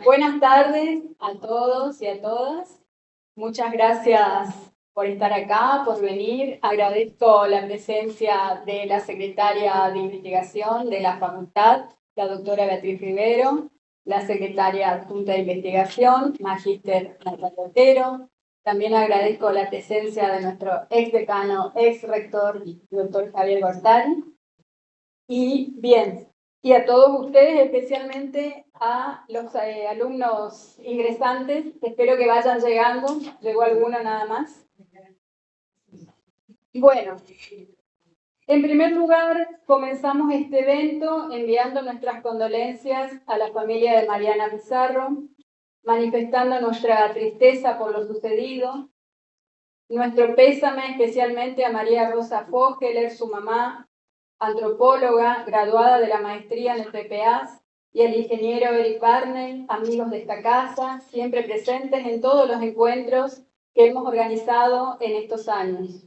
Buenas tardes a todos y a todas. Muchas gracias por estar acá, por venir. Agradezco la presencia de la secretaria de investigación de la facultad, la doctora Beatriz Rivero, la secretaria adjunta de investigación, magíster Natalia Otero. También agradezco la presencia de nuestro ex decano, ex rector, doctor Javier Gortari. Y a todos ustedes, especialmente a los alumnos ingresantes, espero que vayan llegando. Llegó alguno nada más. Bueno, en primer lugar, comenzamos este evento enviando nuestras condolencias a la familia de Mariana Pizarro, manifestando nuestra tristeza por lo sucedido, nuestro pésame especialmente a María Rosa Fogeler, su mamá, antropóloga, graduada de la maestría en el PPAS, y el ingeniero Eric Barney, amigos de esta casa, siempre presentes en todos los encuentros que hemos organizado en estos años.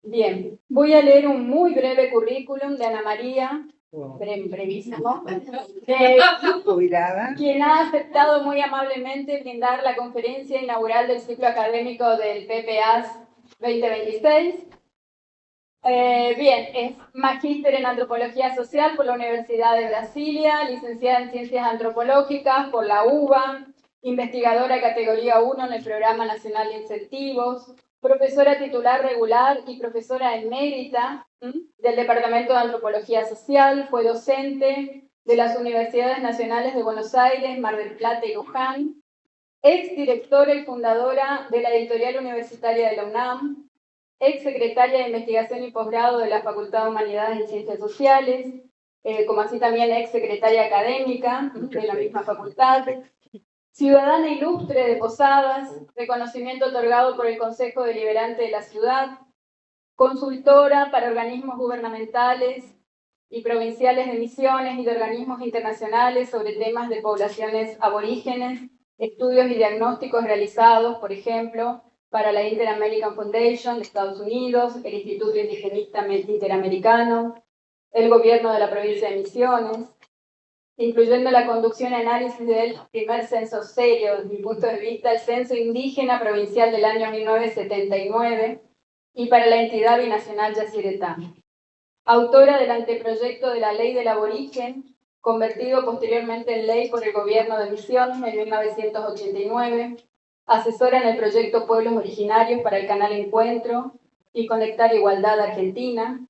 Bien, voy a leer un muy breve currículum de Ana María, brevísimo, quien ha aceptado muy amablemente brindar la conferencia inaugural del ciclo académico del PPAS 2026. Bien, es magíster en Antropología Social por la Universidad de Brasilia, licenciada en Ciencias Antropológicas por la UBA, investigadora categoría 1 en el Programa Nacional de Incentivos, profesora titular regular y profesora emérita del Departamento de Antropología Social, fue docente de las Universidades Nacionales de Buenos Aires, Mar del Plata y Luján, ex directora y fundadora de la Editorial Universitaria de la UNAM, ex secretaria de Investigación y Posgrado de la Facultad de Humanidades y Ciencias Sociales, como así también ex secretaria académica de la misma facultad, ciudadana ilustre de Posadas, reconocimiento otorgado por el Consejo Deliberante de la ciudad, consultora para organismos gubernamentales y provinciales de misiones y de organismos internacionales sobre temas de poblaciones aborígenes, estudios y diagnósticos realizados, por ejemplo, para la Inter-American Foundation de Estados Unidos, el Instituto Indigenista Interamericano, el gobierno de la provincia de Misiones, incluyendo la conducción y análisis del primer censo serio, desde mi punto de vista, el Censo Indígena Provincial del año 1979, y para la entidad binacional Yacyretá. Autora del anteproyecto de la Ley del Aborigen, convertido posteriormente en ley por el gobierno de Misiones en 1989, asesora en el proyecto Pueblos Originarios para el canal Encuentro y Conectar Igualdad Argentina.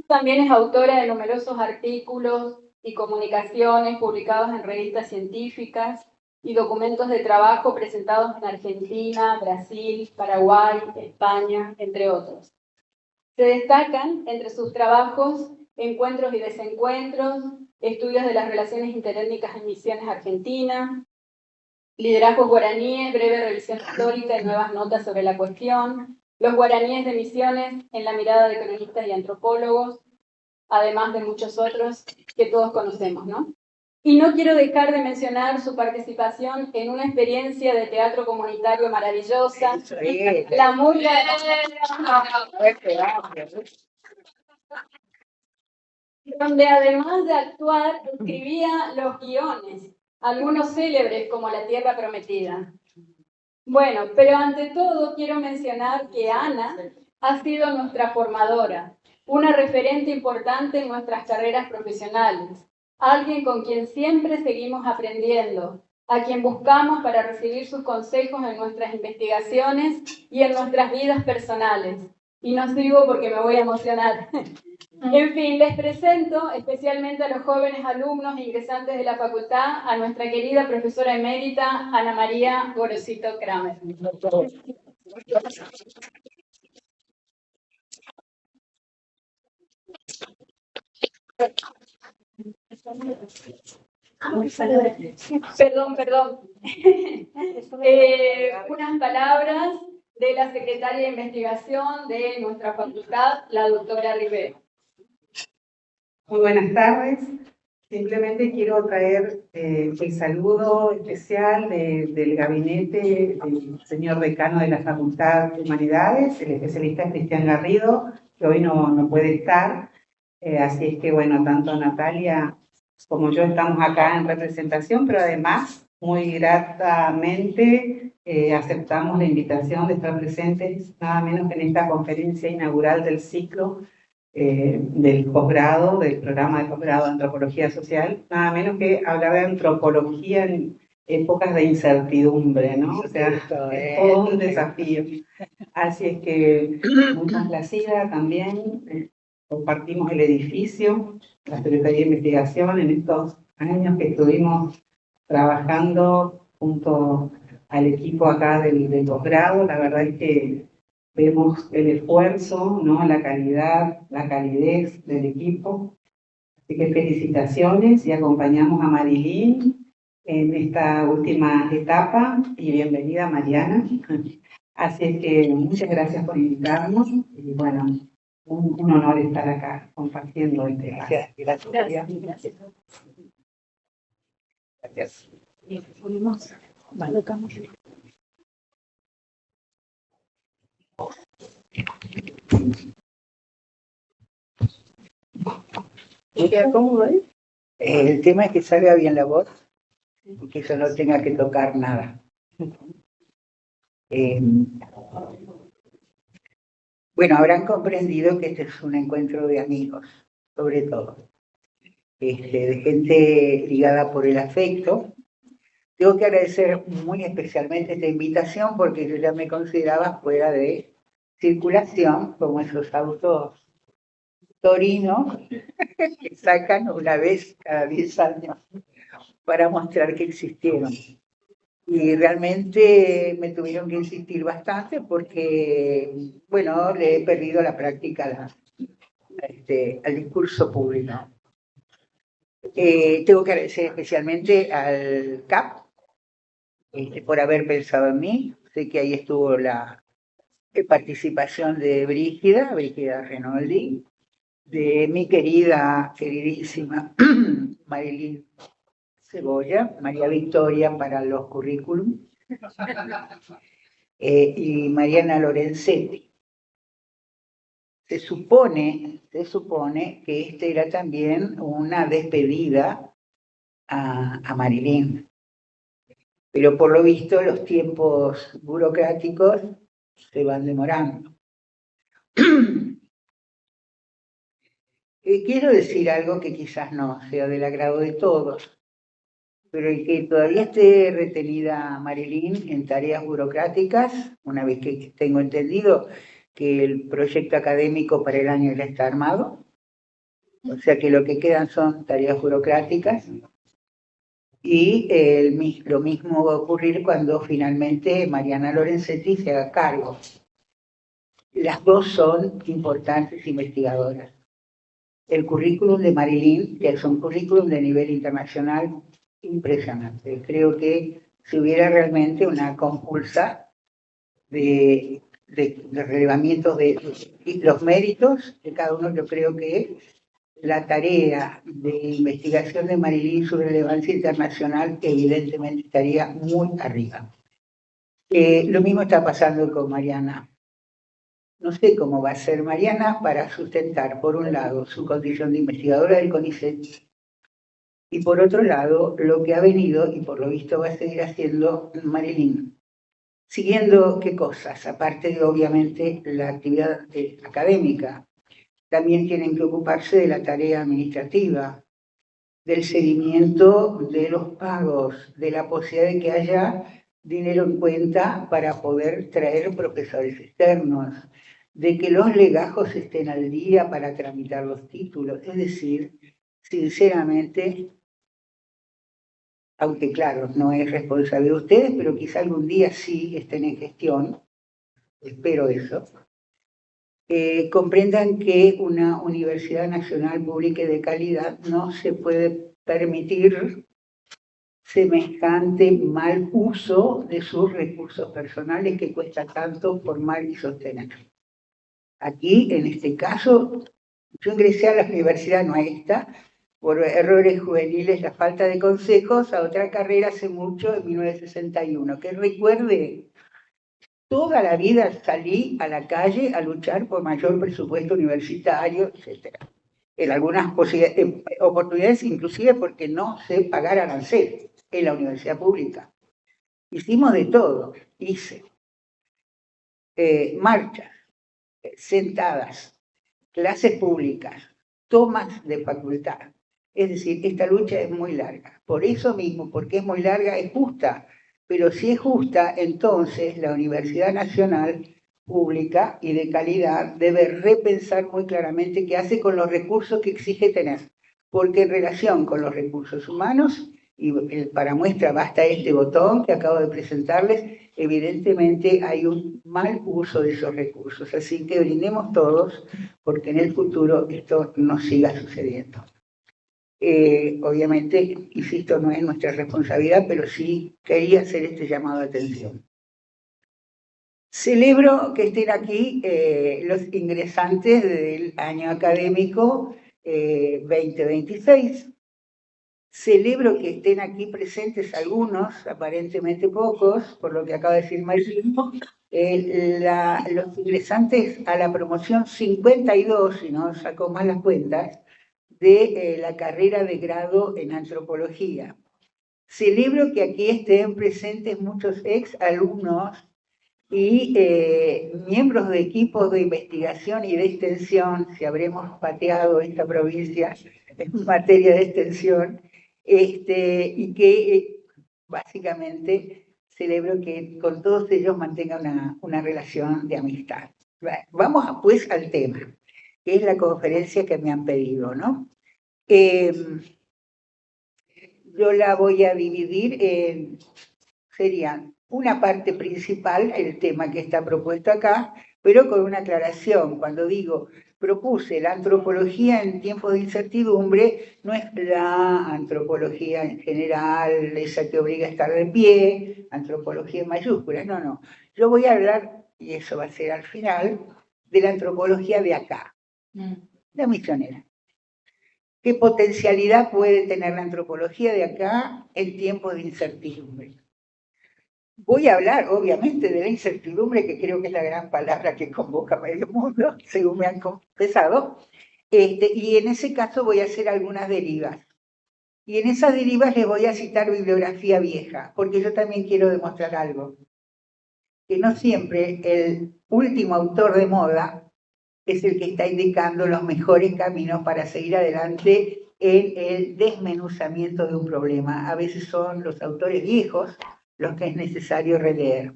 También es autora de numerosos artículos y comunicaciones publicados en revistas científicas y documentos de trabajo presentados en Argentina, Brasil, Paraguay, España, entre otros. Se destacan entre sus trabajos Encuentros y Desencuentros, Estudios de las Relaciones Interétnicas en Misiones Argentina, Liderazgos guaraníes, breve revisión histórica y nuevas notas sobre la cuestión, Los guaraníes de Misiones en la mirada de cronistas y antropólogos, además de muchos otros que todos conocemos, ¿no? Y no quiero dejar de mencionar su participación en una experiencia de teatro comunitario maravillosa, La Murga de donde además de actuar, escribía los guiones, algunos célebres como La Tierra Prometida. Bueno, pero ante todo quiero mencionar que Ana ha sido nuestra formadora, una referente importante en nuestras carreras profesionales, alguien con quien siempre seguimos aprendiendo, a quien buscamos para recibir sus consejos en nuestras investigaciones y en nuestras vidas personales. Y no sigo porque me voy a emocionar. En fin, les presento especialmente a los jóvenes alumnos e ingresantes de la facultad a nuestra querida profesora emérita Ana María Gorosito Kramer. Perdón. Unas palabras de la secretaria de investigación de nuestra facultad, la doctora Rivero. Muy buenas tardes. Simplemente quiero traer el saludo especial del gabinete del señor decano de la Facultad de Humanidades, el especialista Cristian Garrido, que hoy no puede estar. Así es que, bueno, tanto Natalia como yo estamos acá en representación, pero además muy gratamente aceptamos la invitación de estar presentes nada menos que en esta conferencia inaugural del ciclo del posgrado, del programa de posgrado de Antropología Social, nada menos que hablar de antropología en épocas de incertidumbre, ¿no? O sea, es todo un desafío. Así es que muy complacida también, compartimos el edificio, la Secretaría de Investigación en estos años que estuvimos trabajando junto al equipo acá del posgrado. La verdad es que vemos el esfuerzo, ¿no? La calidad, la calidez del equipo. Así que felicitaciones y acompañamos a Marilyn en esta última etapa y bienvenida Mariana. Así es que muchas gracias por invitarnos y bueno, un honor estar acá compartiendo este espacio. Gracias. Gracias. ¿Cómo es? El tema es que salga bien la voz y que yo no tenga que tocar nada. Bueno, habrán comprendido que este es un encuentro de amigos, sobre todo, de gente ligada por el afecto. Tengo que agradecer muy especialmente esta invitación porque yo ya me consideraba fuera de circulación, como esos autos torinos que sacan una vez cada 10 años para mostrar que existieron. Y realmente me tuvieron que insistir bastante porque, bueno, le he perdido la práctica al discurso público. Tengo que agradecer especialmente al CAP por haber pensado en mí. Sé que ahí estuvo la participación de Brígida Renoldi, de mi queridísima Marilyn Cebolla, María Victoria para los currículum, y Mariana Lorenzetti. Se supone que este era también una despedida a Marilyn, pero por lo visto los tiempos burocráticos se van demorando. Quiero decir algo que quizás no sea del agrado de todos, pero el que todavía esté retenida Marilyn en tareas burocráticas, una vez que tengo entendido que el proyecto académico para el año ya está armado, o sea que lo que quedan son tareas burocráticas, y lo mismo va a ocurrir cuando finalmente Mariana Lorenzetti se haga cargo. Las dos son importantes investigadoras. El currículum de Marilyn, que es un currículum de nivel internacional impresionante. Creo que si hubiera realmente una compulsa de relevamientos de los méritos de cada uno, yo creo que la tarea de investigación de Marilyn, su relevancia internacional, evidentemente estaría muy arriba. Lo mismo está pasando con Mariana. No sé cómo va a ser Mariana para sustentar, por un lado, su condición de investigadora del CONICET, y por otro lado, lo que ha venido, y por lo visto va a seguir haciendo Marilyn. Siguiendo qué cosas, aparte de obviamente la actividad académica, también tienen que ocuparse de la tarea administrativa, del seguimiento de los pagos, de la posibilidad de que haya dinero en cuenta para poder traer profesores externos, de que los legajos estén al día para tramitar los títulos. Es decir, sinceramente, aunque claro, no es responsabilidad de ustedes, pero quizá algún día sí estén en gestión, espero eso, comprendan que una universidad nacional pública y de calidad no se puede permitir semejante mal uso de sus recursos personales que cuesta tanto formar y sostener. Aquí, en este caso, yo ingresé a la universidad, no a esta, por errores juveniles, la falta de consejos, a otra carrera hace mucho, en 1961. Que recuerde, toda la vida salí a la calle a luchar por mayor presupuesto universitario, etc. en algunas oportunidades, inclusive porque no sé pagar arancel en la universidad pública. Hicimos de todo, hice marchas, sentadas, clases públicas, tomas de facultad. Es decir, esta lucha es muy larga. Por eso mismo, porque es muy larga, es justa. Pero si es justa, entonces la Universidad Nacional Pública y de calidad debe repensar muy claramente qué hace con los recursos que exige tener. Porque en relación con los recursos humanos, y para muestra basta este botón que acabo de presentarles, evidentemente hay un mal uso de esos recursos. Así que brindemos todos porque en el futuro esto no siga sucediendo. Obviamente, insisto, no es nuestra responsabilidad, pero sí quería hacer este llamado de atención. Celebro que estén aquí los ingresantes del año académico 2026. Celebro que estén aquí presentes algunos, aparentemente pocos, por lo que acaba de decir Marino, los ingresantes a la promoción 52, si no saco mal las cuentas, de la carrera de grado en antropología. Celebro que aquí estén presentes muchos ex alumnos y miembros de equipos de investigación y de extensión, si habremos pateado esta provincia en materia de extensión, y que básicamente celebro que con todos ellos mantenga una relación de amistad. Vamos pues al tema, que es la conferencia que me han pedido, ¿no? Yo la voy a dividir en, serían una parte principal, el tema que está propuesto acá, pero con una aclaración. Cuando digo propuse la antropología en tiempos de incertidumbre, no es la antropología en general, esa que obliga a estar de pie, antropología en mayúsculas, no. Yo voy a hablar, y eso va a ser al final, de la antropología de acá, la misionera. ¿Qué potencialidad puede tener la antropología de acá en tiempos de incertidumbre? Voy a hablar, obviamente, de la incertidumbre, que creo que es la gran palabra que convoca a medio mundo, según me han confesado, y en ese caso voy a hacer algunas derivas. Y en esas derivas les voy a citar bibliografía vieja, porque yo también quiero demostrar algo, que no siempre el último autor de moda es el que está indicando los mejores caminos para seguir adelante en el desmenuzamiento de un problema. A veces son los autores viejos los que es necesario releer.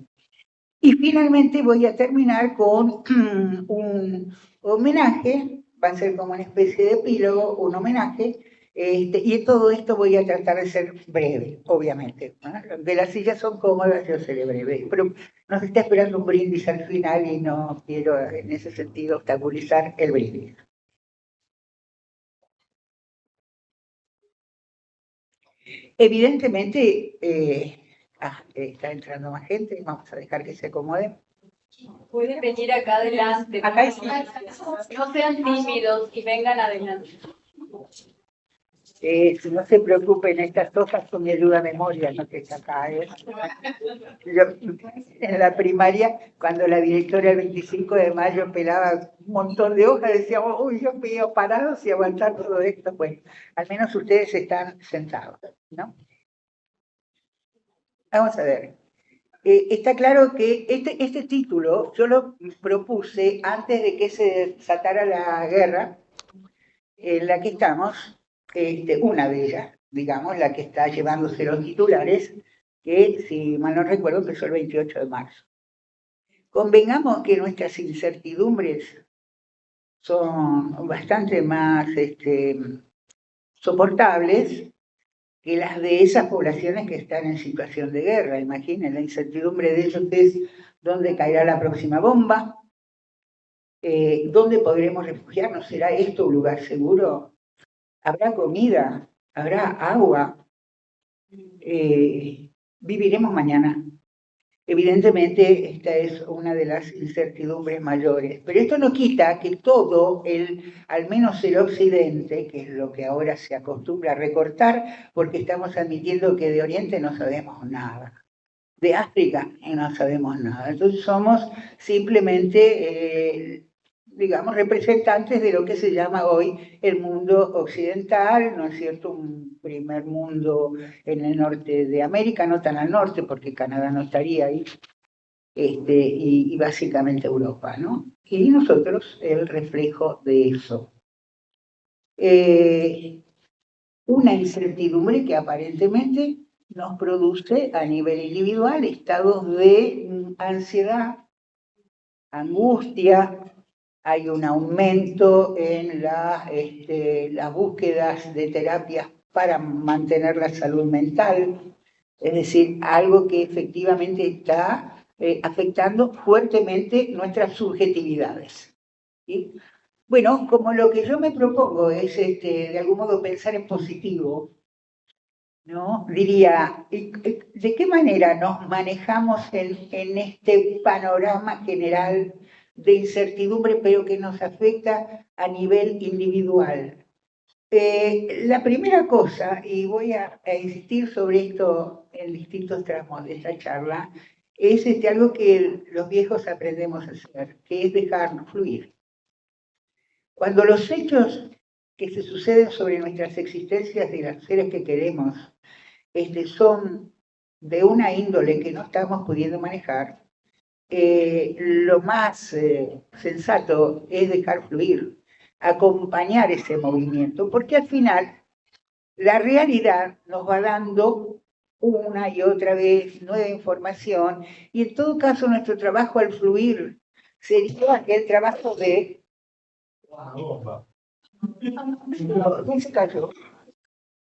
Y finalmente voy a terminar con un homenaje, va a ser como una especie de epílogo, un homenaje, y en todo esto voy a tratar de ser breve, obviamente. ¿No? De las sillas son cómodas, yo seré breve, pero nos está esperando un brindis al final y no quiero en ese sentido obstaculizar el brindis. Evidentemente, está entrando más gente, vamos a dejar que se acomode. Pueden venir acá adelante. Acá sí. No sean tímidos y vengan adelante. Si no se preocupen, estas hojas son mi ayuda a memoria, no que está acá. Yo, en la primaria, cuando la directora el 25 de mayo pelaba un montón de hojas, decíamos, uy, Dios mío, parados y aguantar todo esto. Bueno, al menos ustedes están sentados, ¿no? Vamos a ver. Está claro que este título yo lo propuse antes de que se desatara la guerra en la que estamos, una de ellas, digamos, la que está llevándose los titulares, que si mal no recuerdo empezó el 28 de marzo. Convengamos que nuestras incertidumbres son bastante más soportables que las de esas poblaciones que están en situación de guerra. Imaginen, la incertidumbre de ellos es dónde caerá la próxima bomba, dónde podremos refugiarnos, ¿será esto un lugar seguro? ¿Habrá comida? ¿Habrá agua? ¿Viviremos mañana? Evidentemente, esta es una de las incertidumbres mayores. Pero esto no quita que todo, al menos el occidente, que es lo que ahora se acostumbra a recortar, porque estamos admitiendo que de Oriente no sabemos nada. De África no sabemos nada. Entonces somos simplemente digamos, representantes de lo que se llama hoy el mundo occidental, ¿no es cierto? Un primer mundo en el norte de América, no tan al norte porque Canadá no estaría ahí, y básicamente Europa, ¿no? Y nosotros el reflejo de eso. Una incertidumbre que aparentemente nos produce a nivel individual estados de ansiedad, angustia, hay un aumento en las búsquedas de terapias para mantener la salud mental, es decir, algo que efectivamente está afectando fuertemente nuestras subjetividades. ¿Sí? Bueno, como lo que yo me propongo es de algún modo pensar en positivo, ¿no? Diría, ¿de qué manera nos manejamos en este panorama general de incertidumbre, pero que nos afecta a nivel individual? La primera cosa, y voy a insistir sobre esto en distintos tramos de esta charla, es algo que los viejos aprendemos a hacer, que es dejarnos fluir. Cuando los hechos que se suceden sobre nuestras existencias de los seres que queremos son de una índole que no estamos pudiendo manejar, lo más sensato es dejar fluir, acompañar ese movimiento, porque al final la realidad nos va dando una y otra vez nueva información, y en todo caso nuestro trabajo al fluir sería el trabajo de... ¿Quién se cayó?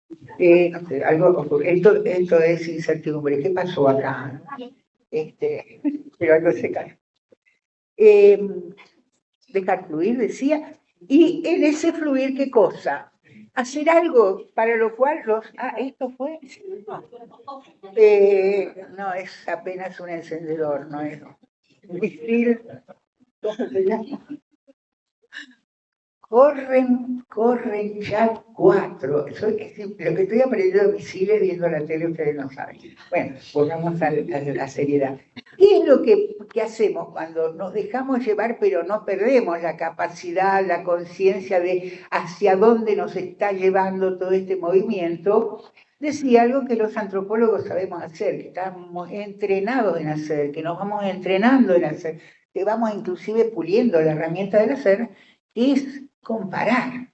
No sé, algo ocurre. Esto es incertidumbre. ¿Qué pasó acá? Pero algo se cayó. Dejar fluir, decía, y en ese fluir, ¿qué cosa? Hacer algo para lo cual esto fue... no, es apenas un encendedor, no es un misil. ¿Cómo se llama? Corren ya 4. Lo que estoy aprendiendo de misiles viendo la tele, ustedes no saben. Bueno, volvamos a la seriedad. ¿Qué es lo que hacemos cuando nos dejamos llevar, pero no perdemos la capacidad, la conciencia de hacia dónde nos está llevando todo este movimiento? Decía algo que los antropólogos sabemos hacer, que estamos entrenados en hacer, que nos vamos entrenando en hacer, que vamos inclusive puliendo la herramienta del hacer, que es comparar.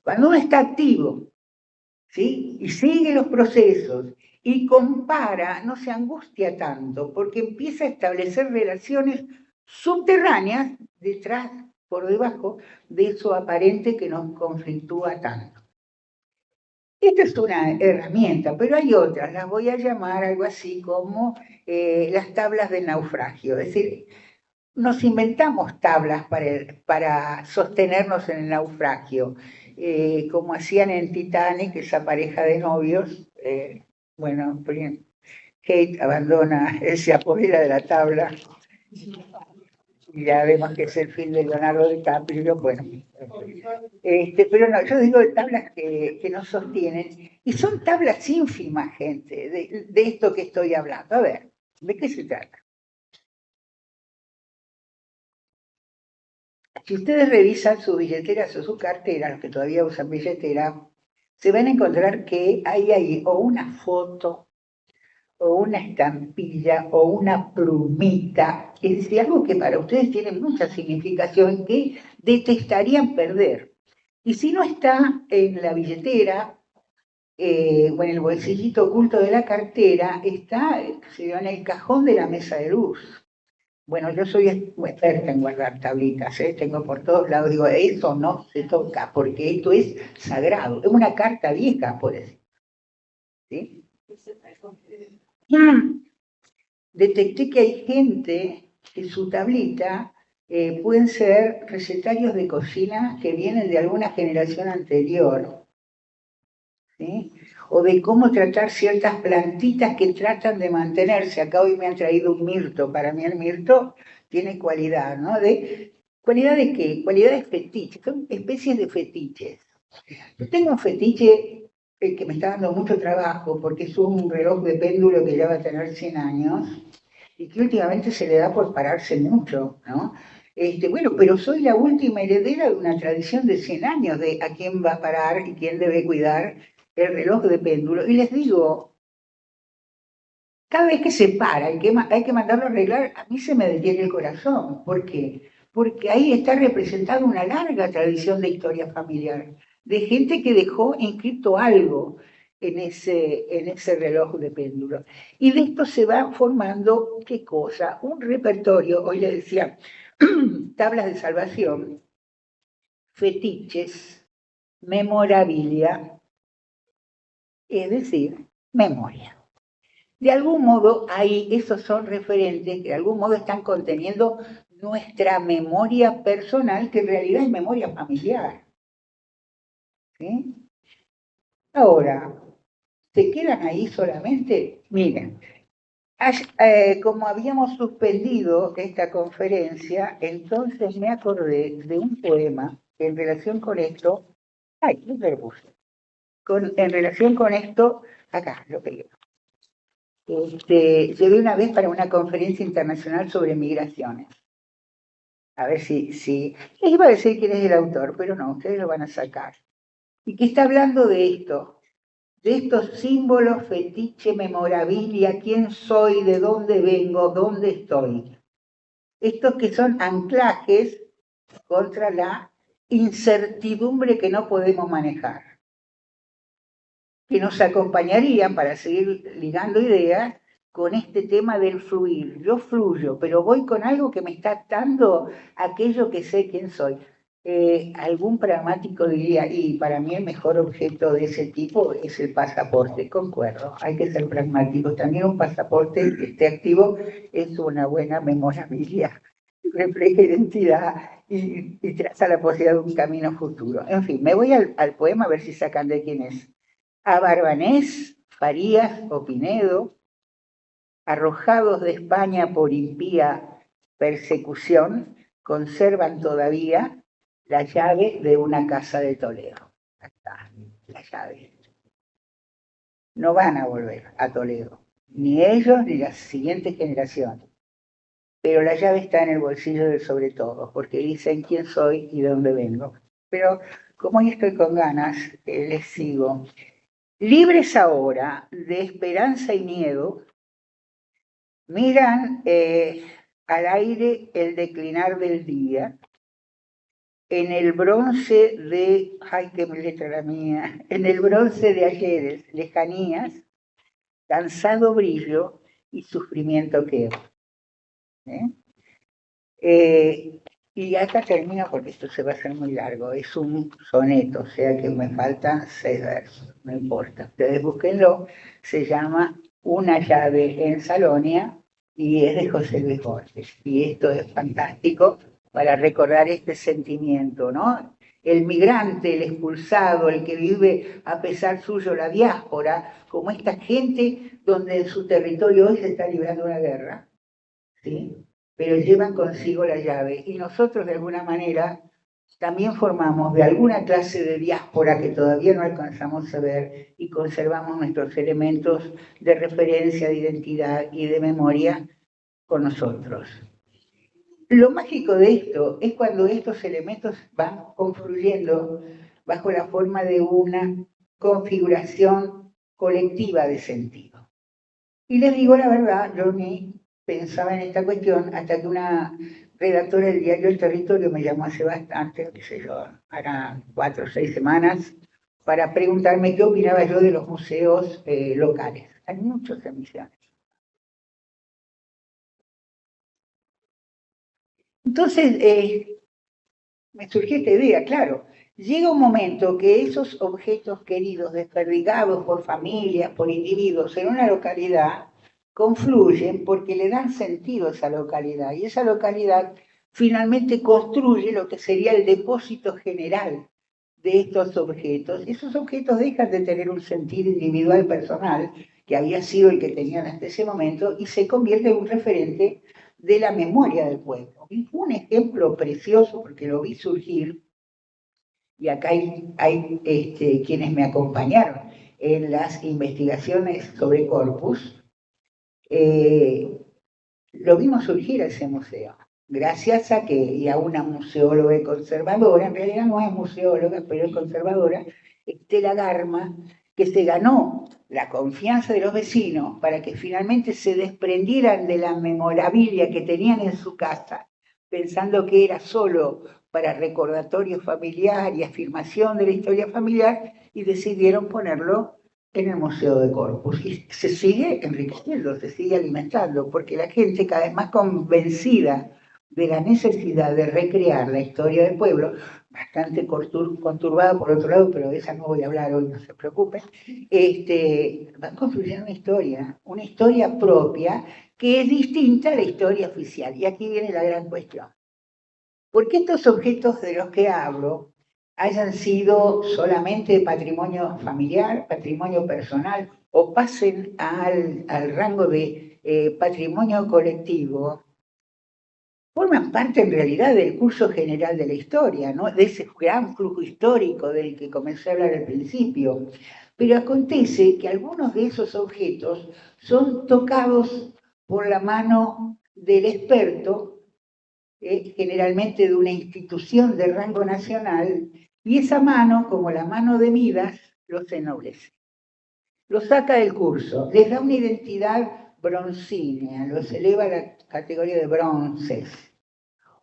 Cuando uno está activo, ¿sí? Y sigue los procesos y compara, no se angustia tanto, porque empieza a establecer relaciones subterráneas detrás, por debajo, de eso aparente que nos conflictúa tanto. Esta es una herramienta, pero hay otras, las voy a llamar algo así como las tablas de naufragio, es decir, nos inventamos tablas para sostenernos en el naufragio, como hacían en Titanic, esa pareja de novios. Bueno, Kate abandona, él se apodera de la tabla, y ya vemos que es el fin de Leonardo DiCaprio, bueno. Pero no, yo digo tablas que nos sostienen, y son tablas ínfimas, gente, de esto que estoy hablando. A ver, ¿de qué se trata? Si ustedes revisan sus billeteras o sus carteras, los que todavía usan billetera, se van a encontrar que hay ahí o una foto, o una estampilla, o una plumita, es decir, algo que para ustedes tiene mucha significación, que detestarían perder. Y si no está en la billetera, o en el bolsillito oculto de la cartera, está en el cajón de la mesa de luz. Bueno, yo soy experta en guardar tablitas, tengo por todos lados, digo, eso no se toca, porque esto es sagrado, es una carta vieja, por decir. ¿Sí? Detecté que hay gente que su tablita pueden ser recetarios de cocina que vienen de alguna generación anterior, ¿sí? O de cómo tratar ciertas plantitas que tratan de mantenerse. Acá hoy me han traído un mirto. Para mí el mirto tiene cualidad, ¿no? ¿Cualidad de qué? Cualidades fetiches, son especies de fetiches. Yo tengo un fetiche que me está dando mucho trabajo, porque es un reloj de péndulo que ya va a tener 100 años, y que últimamente se le da por pararse mucho, ¿no? Bueno, pero soy la última heredera de una tradición de 100 años de a quién va a parar y quién debe cuidar el reloj de péndulo. Y les digo, cada vez que se para y que hay que mandarlo a arreglar, a mí se me detiene el corazón. ¿Por qué? Porque ahí está representada una larga tradición de historia familiar, de gente que dejó inscrito algo en ese reloj de péndulo. Y de esto se va formando, ¿qué cosa? Un repertorio, hoy le decía, tablas de salvación, fetiches, memorabilia, es decir, memoria. De algún modo, ahí esos son referentes que de algún modo están conteniendo nuestra memoria personal, que en realidad es memoria familiar. ¿Sí? Ahora, ¿se quedan ahí solamente? Miren, como habíamos suspendido esta conferencia, entonces me acordé de un poema en relación con esto. Ay, ¿dónde lo puse? En relación con esto, acá lo pegué. Llevé una vez para una conferencia internacional sobre migraciones. A ver si les iba a decir quién es el autor, pero no, ustedes lo van a sacar. Y que está hablando de esto, de estos símbolos, fetiche, memorabilia, quién soy, de dónde vengo, dónde estoy. Estos que son anclajes contra la incertidumbre que no podemos manejar, que nos acompañarían para seguir ligando ideas con este tema del fluir. Yo fluyo, pero voy con algo que me está atando a aquello que sé quién soy. Algún pragmático diría, y para mí el mejor objeto de ese tipo es el pasaporte. Concuerdo, hay que ser pragmáticos. También un pasaporte que esté activo es una buena memorabilia, refleja identidad y traza la posibilidad de un camino futuro. En fin, me voy al poema a ver si sacan de quién es. A Barbanés, Farías o Pinedo, arrojados de España por impía persecución, conservan todavía la llave de una casa de Toledo. Ahí está, la llave. No van a volver a Toledo, ni ellos ni las siguientes generaciones. Pero la llave está en el bolsillo del sobre todo, porque dicen quién soy y de dónde vengo. Pero como hoy estoy con ganas, les sigo. Libres ahora de esperanza y miedo, miran al aire el declinar del día, en el bronce de, ay, qué letra la mía, en el bronce de ayeres, lejanías, cansado brillo y sufrimiento quedo. Y acá termino porque esto se va a hacer muy largo. Es un soneto, o sea que me faltan 6 versos, no importa. Ustedes búsquenlo, se llama Una llave en Salonia y es de José Luis Borges. Y esto es fantástico para recordar este sentimiento, ¿no? El migrante, el expulsado, el que vive a pesar suyo la diáspora, como esta gente donde en su territorio hoy se está librando una guerra, ¿sí? Pero llevan consigo la llave y nosotros de alguna manera también formamos de alguna clase de diáspora que todavía no alcanzamos a ver y conservamos nuestros elementos de referencia, de identidad y de memoria con nosotros. Lo mágico de esto es cuando estos elementos van confluyendo bajo la forma de una configuración colectiva de sentido. Y les digo la verdad, yo ni pensaba en esta cuestión hasta que una redactora del diario El Territorio me llamó hace bastante, qué sé yo, hará 4 o 6 semanas, para preguntarme qué opinaba yo de los museos locales. Hay muchos en Misiones. Entonces, me surgió esta idea, claro. Llega un momento que esos objetos queridos, desperdigados por familias, por individuos en una localidad, confluyen porque le dan sentido a esa localidad. Y esa localidad finalmente construye lo que sería el depósito general de estos objetos. Esos objetos dejan de tener un sentido individual personal, que había sido el que tenían hasta ese momento, y se convierte en un referente de la memoria del pueblo. Y un ejemplo precioso, porque lo vi surgir, y acá hay quienes me acompañaron en las investigaciones sobre Corpus, lo vimos surgir a ese museo. gracias a que, y a una museóloga y conservadora, en realidad no es museóloga, pero es conservadora, Estela Garma, que se ganó la confianza de los vecinos para que finalmente se desprendieran de la memorabilia que tenían en su casa, pensando que era solo para recordatorio familiar y afirmación de la historia familiar, y decidieron ponerlo en el Museo de Corpus. Y se sigue enriqueciendo, se sigue alimentando, porque la gente cada vez más convencida de la necesidad de recrear la historia del pueblo, bastante conturbada por otro lado, pero de esa no voy a hablar hoy, no se preocupen, van construyendo una historia propia que es distinta a la historia oficial. Y aquí viene la gran cuestión. ¿Por qué estos objetos de los que hablo hayan sido solamente patrimonio familiar, patrimonio personal, o pasen al rango de patrimonio colectivo? Forman parte en realidad del curso general de la historia, ¿no? De ese gran flujo histórico del que comencé a hablar al principio. Pero acontece que algunos de esos objetos son tocados por la mano del experto, generalmente de una institución de rango nacional, y esa mano, como la mano de Midas, los ennoblece. Los saca del curso, les da una identidad broncínea, los eleva a la categoría de bronces,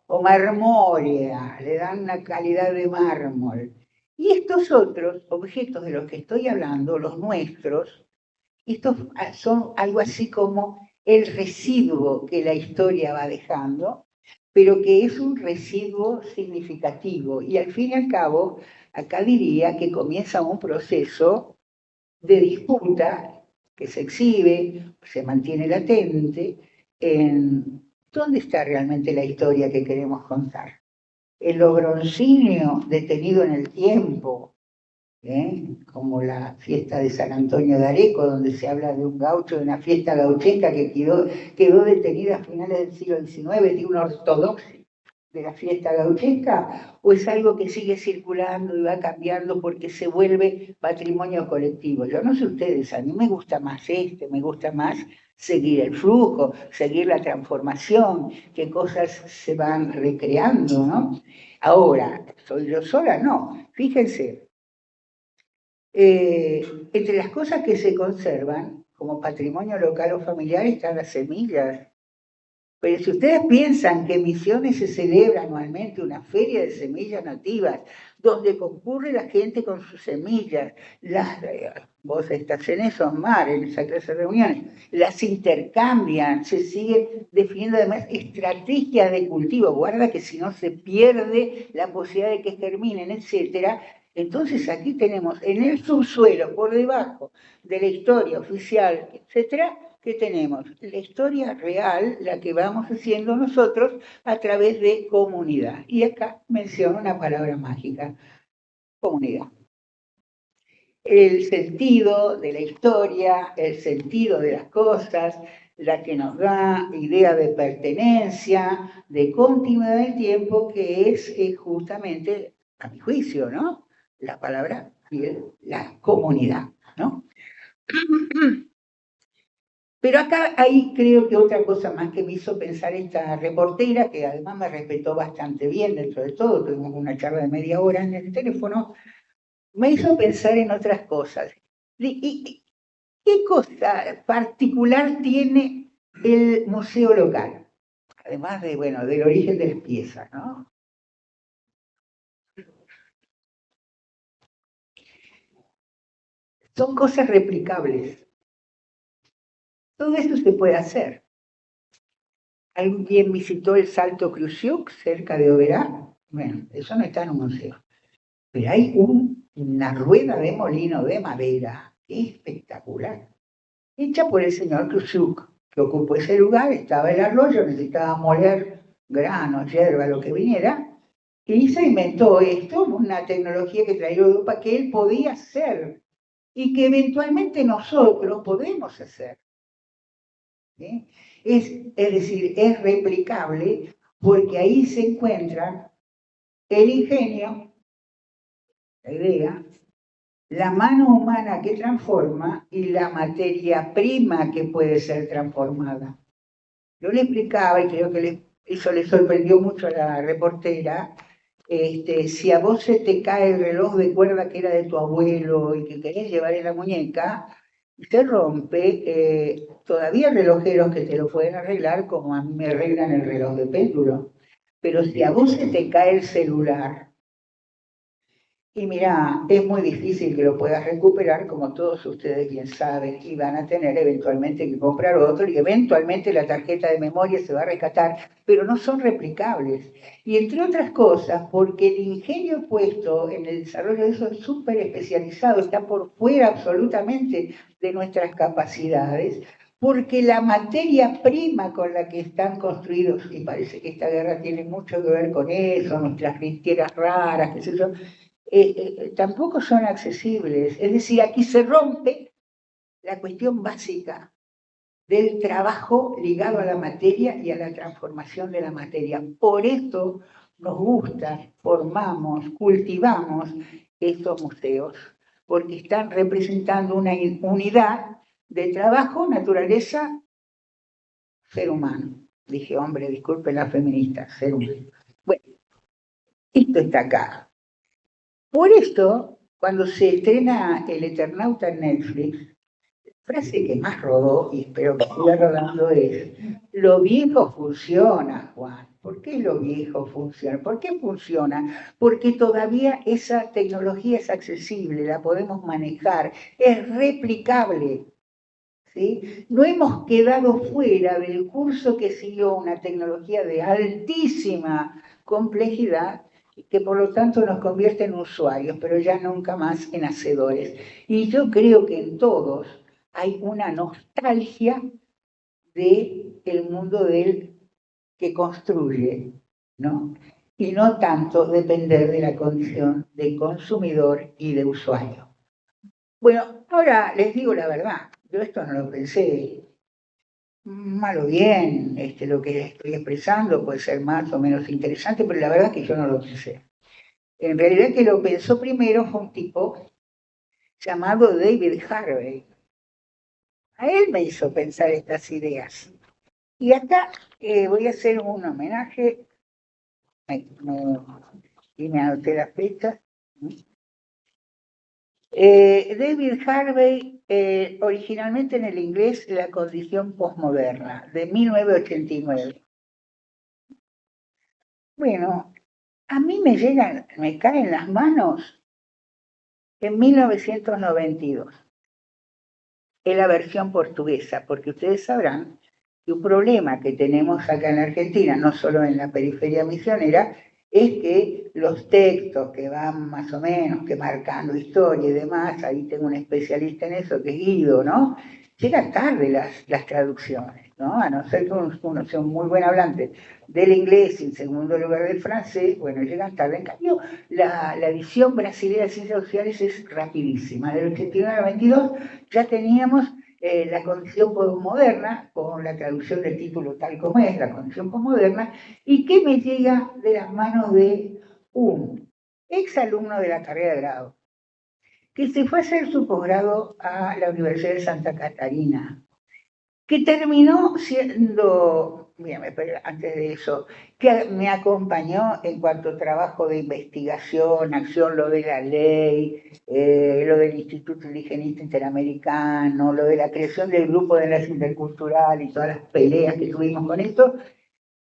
o marmórea, le dan una calidad de mármol. Y estos otros objetos de los que estoy hablando, los nuestros, estos son algo así como el residuo que la historia va dejando, pero que es un residuo significativo. Y al fin y al cabo, acá diría que comienza un proceso de disputa que se exhibe, se mantiene latente, en dónde está realmente la historia que queremos contar. El obroncinio detenido en el tiempo, como la fiesta de San Antonio de Areco, donde se habla de un gaucho, de una fiesta gauchesca que quedó detenida a finales del siglo XIX, de una ortodoxia de la fiesta gauchesca, o es algo que sigue circulando y va cambiando porque se vuelve patrimonio colectivo. Yo no sé ustedes, a mí me gusta más me gusta más seguir el flujo, seguir la transformación, qué cosas se van recreando, ¿no? Ahora, ¿soy yo sola? No, fíjense, entre las cosas que se conservan como patrimonio local o familiar están las semillas. Pero si ustedes piensan que en Misiones se celebra anualmente una feria de semillas nativas, donde concurre la gente con sus semillas, vos estás en eso, Mar, en esa clase de reuniones, las intercambian, se sigue definiendo además estrategias de cultivo, guarda que si no se pierde la posibilidad de que germinen, etcétera. Entonces aquí tenemos en el subsuelo, por debajo de la historia oficial, etcétera, ¿qué tenemos? La historia real, la que vamos haciendo nosotros a través de comunidad. Y acá menciono una palabra mágica, comunidad. El sentido de la historia, el sentido de las cosas, la que nos da idea de pertenencia, de continuidad del tiempo, que es justamente, a mi juicio, ¿no? La palabra, la comunidad, ¿no? Pero acá hay creo que otra cosa más que me hizo pensar esta reportera, que además me respetó bastante bien dentro de todo, tuvimos una charla de media hora en el teléfono, me hizo pensar en otras cosas. ¿Y qué cosa particular tiene el museo local? Además de, bueno, del origen de las piezas, ¿no? Son cosas replicables. Todo eso se puede hacer. ¿Alguien visitó el Salto Cruyuk, cerca de Oberá? Bueno, eso no está en un museo. Pero hay una rueda de molino de madera espectacular, hecha por el señor Cruyuk, que ocupó ese lugar, estaba el arroyo, necesitaba moler granos, hierba, lo que viniera, y se inventó esto, una tecnología que traía Europa que él podía hacer y que eventualmente nosotros podemos hacer. Es decir, es replicable porque ahí se encuentra el ingenio, la idea, la mano humana que transforma y la materia prima que puede ser transformada. Yo le explicaba, y creo que eso le sorprendió mucho a la reportera, si a vos se te cae el reloj de cuerda que era de tu abuelo y que querés llevar en la muñeca, se rompe, todavía hay relojeros que te lo pueden arreglar como a mí me arreglan el reloj de péndulo. Pero si a vos se te cae el celular, y mira, es muy difícil que lo puedas recuperar, como todos ustedes bien saben, y van a tener eventualmente que comprar otro, y eventualmente la tarjeta de memoria se va a rescatar, pero no son replicables. Y entre otras cosas, porque el ingenio puesto en el desarrollo de eso es súper especializado, está por fuera absolutamente de nuestras capacidades, porque la materia prima con la que están construidos, y parece que esta guerra tiene mucho que ver con eso, nuestras riquezas raras, qué sé yo, tampoco son accesibles. Es decir, aquí se rompe la cuestión básica del trabajo ligado a la materia y a la transformación de la materia. Por eso nos gusta, formamos, cultivamos estos museos, porque están representando una unidad de trabajo, naturaleza, ser humano. Dije, hombre, disculpen la feminista, ser humano. Bueno, esto está acá. Por esto, cuando se estrena El Eternauta en Netflix, la frase que más rodó, y espero que siga rodando, es: lo viejo funciona, Juan. ¿Por qué lo viejo funciona? ¿Por qué funciona? Porque todavía esa tecnología es accesible, la podemos manejar, es replicable. ¿Sí? No hemos quedado fuera del curso que siguió una tecnología de altísima complejidad, que por lo tanto nos convierte en usuarios, pero ya nunca más en hacedores. Y yo creo que en todos hay una nostalgia del mundo del que construye, ¿no? Y no tanto depender de la condición de consumidor y de usuario. Bueno, ahora les digo la verdad, yo esto no lo pensé, mal o bien, lo que estoy expresando puede ser más o menos interesante, pero la verdad es que yo no lo pensé. En realidad el que lo pensó primero fue un tipo llamado David Harvey. A él me hizo pensar estas ideas. Y acá voy a hacer un homenaje, y me anoté la fecha. David Harvey, originalmente en el inglés La condición posmoderna, de 1989. Bueno, a mí me caen las manos en 1992, en la versión portuguesa, porque ustedes sabrán que un problema que tenemos acá en Argentina, no solo en la periferia misionera, es que los textos que van más o menos, que marcando historia y demás, ahí tengo un especialista en eso que es Guido, ¿no? Llegan tarde las traducciones, ¿no? A no ser que uno sea un muy buen hablante del inglés y en segundo lugar del francés, bueno, llegan tarde. En cambio, la edición brasileña de Ciencias Sociales es rapidísima. Del 89 al 92 ya teníamos la condición posmoderna, con la traducción del título tal como es, la condición posmoderna, y que me llega de las manos de un exalumno de la carrera de grado, que se fue a hacer su posgrado a la Universidad de Santa Catarina, que terminó siendo, mírame, pero antes de eso, que me acompañó en cuanto a trabajo de investigación, acción, lo de la ley, lo del Instituto Indigenista Interamericano, lo de la creación del grupo de enlace intercultural y todas las peleas que tuvimos con esto,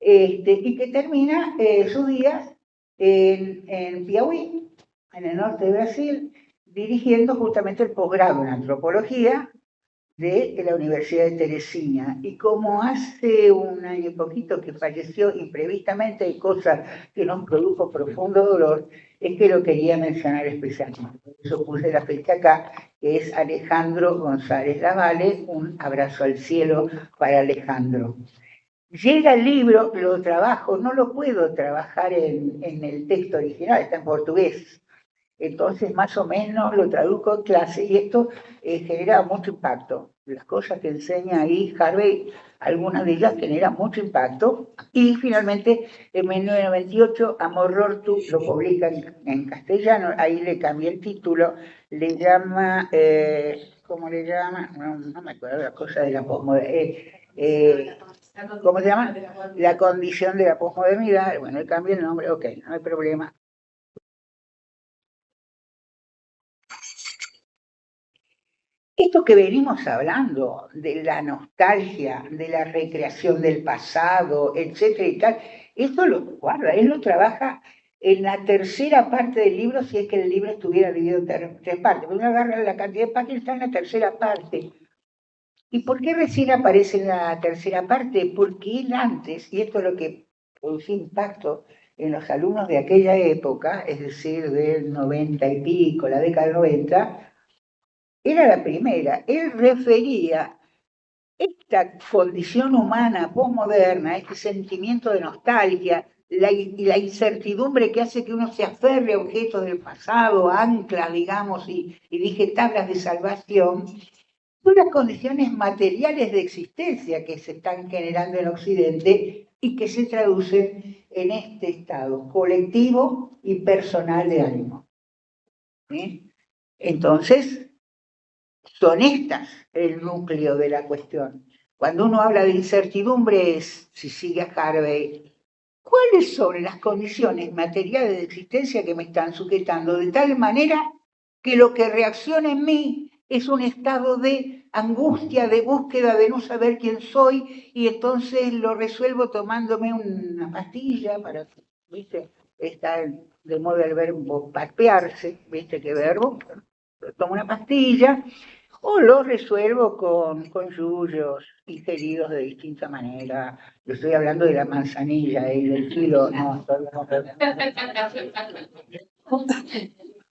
y que termina sus días en Piauí, en el norte de Brasil, dirigiendo justamente el posgrado en antropología de la Universidad de Teresina. Y como hace un año y poquito que falleció imprevistamente, y cosa que nos produjo profundo dolor, es que lo quería mencionar especialmente. Por eso puse la fecha acá, que es Alejandro González Lavalle. Un abrazo al cielo para Alejandro. Llega el libro, lo trabajo, no lo puedo trabajar en el texto original, está en portugués. Entonces, más o menos lo traduzco en clase y esto genera mucho impacto. Las cosas que enseña ahí Harvey, algunas de ellas generan mucho impacto. Y finalmente, en 1998, Amor Rortu lo publica en castellano, ahí le cambié el título, le llama, ¿cómo le llama? No me acuerdo la cosa de la posmoderna. ¿Cómo se llama? La condición de la posmodernidad. Bueno, le cambio el nombre, ok, no hay problema. Esto que venimos hablando de la nostalgia, de la recreación del pasado, etcétera y tal, esto lo guarda, él lo trabaja en la tercera parte del libro, si es que el libro estuviera dividido en tres partes. Uno agarra la cantidad de páginas, está en la tercera parte. ¿Y por qué recién aparece en la tercera parte? Porque él antes, y esto es lo que producía impacto en los alumnos de aquella época, es decir, del 90 y pico, la década del 90, era la primera. Él refería esta condición humana posmoderna, este sentimiento de nostalgia, la incertidumbre que hace que uno se aferre a objetos del pasado, anclas, digamos, y dije tablas de salvación, son las condiciones materiales de existencia que se están generando en Occidente y que se traducen en este estado colectivo y personal de ánimo. ¿Sí? Entonces, son estas el núcleo de la cuestión. Cuando uno habla de incertidumbres, si sigue a Harvey, ¿cuáles son las condiciones materiales de existencia que me están sujetando de tal manera que lo que reacciona en mí es un estado de angustia, de búsqueda, de no saber quién soy, y entonces lo resuelvo tomándome una pastilla para, ¿viste? Está de moda el verbo papearse, ¿viste qué verbo? Tomo una pastilla, o lo resuelvo con yuyos ingeridos de distinta manera. Yo estoy hablando de la manzanilla y del kilo, no.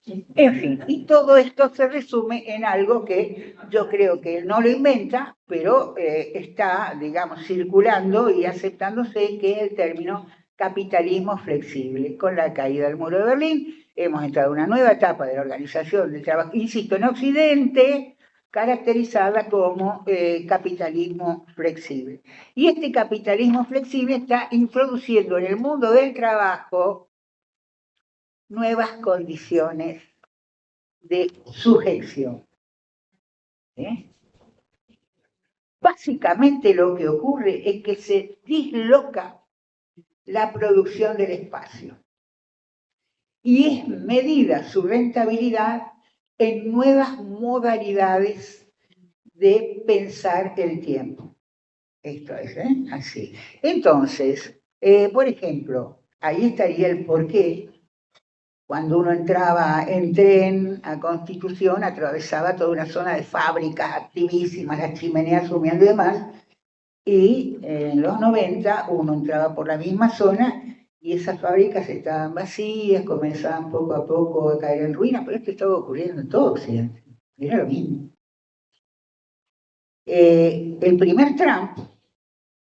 En fin, y todo esto se resume en algo que yo creo que él no lo inventa, pero está, digamos, circulando y aceptándose, que es el término capitalismo flexible. Con la caída del muro de Berlín hemos entrado en una nueva etapa de la organización del trabajo, insisto, en Occidente, caracterizada como capitalismo flexible. Y este capitalismo flexible está introduciendo en el mundo del trabajo nuevas condiciones de sujeción. Básicamente lo que ocurre es que se disloca la producción del espacio y es medida su rentabilidad en nuevas modalidades de pensar el tiempo. Esto es así. Entonces, por ejemplo, ahí estaría el porqué. Cuando uno entraba en tren a Constitución, atravesaba toda una zona de fábricas activísimas, las chimeneas humeando y demás, y en los 90 uno entraba por la misma zona y esas fábricas estaban vacías, comenzaban poco a poco a caer en ruinas, pero esto estaba ocurriendo en todo Occidente, era lo mismo. El primer Trump,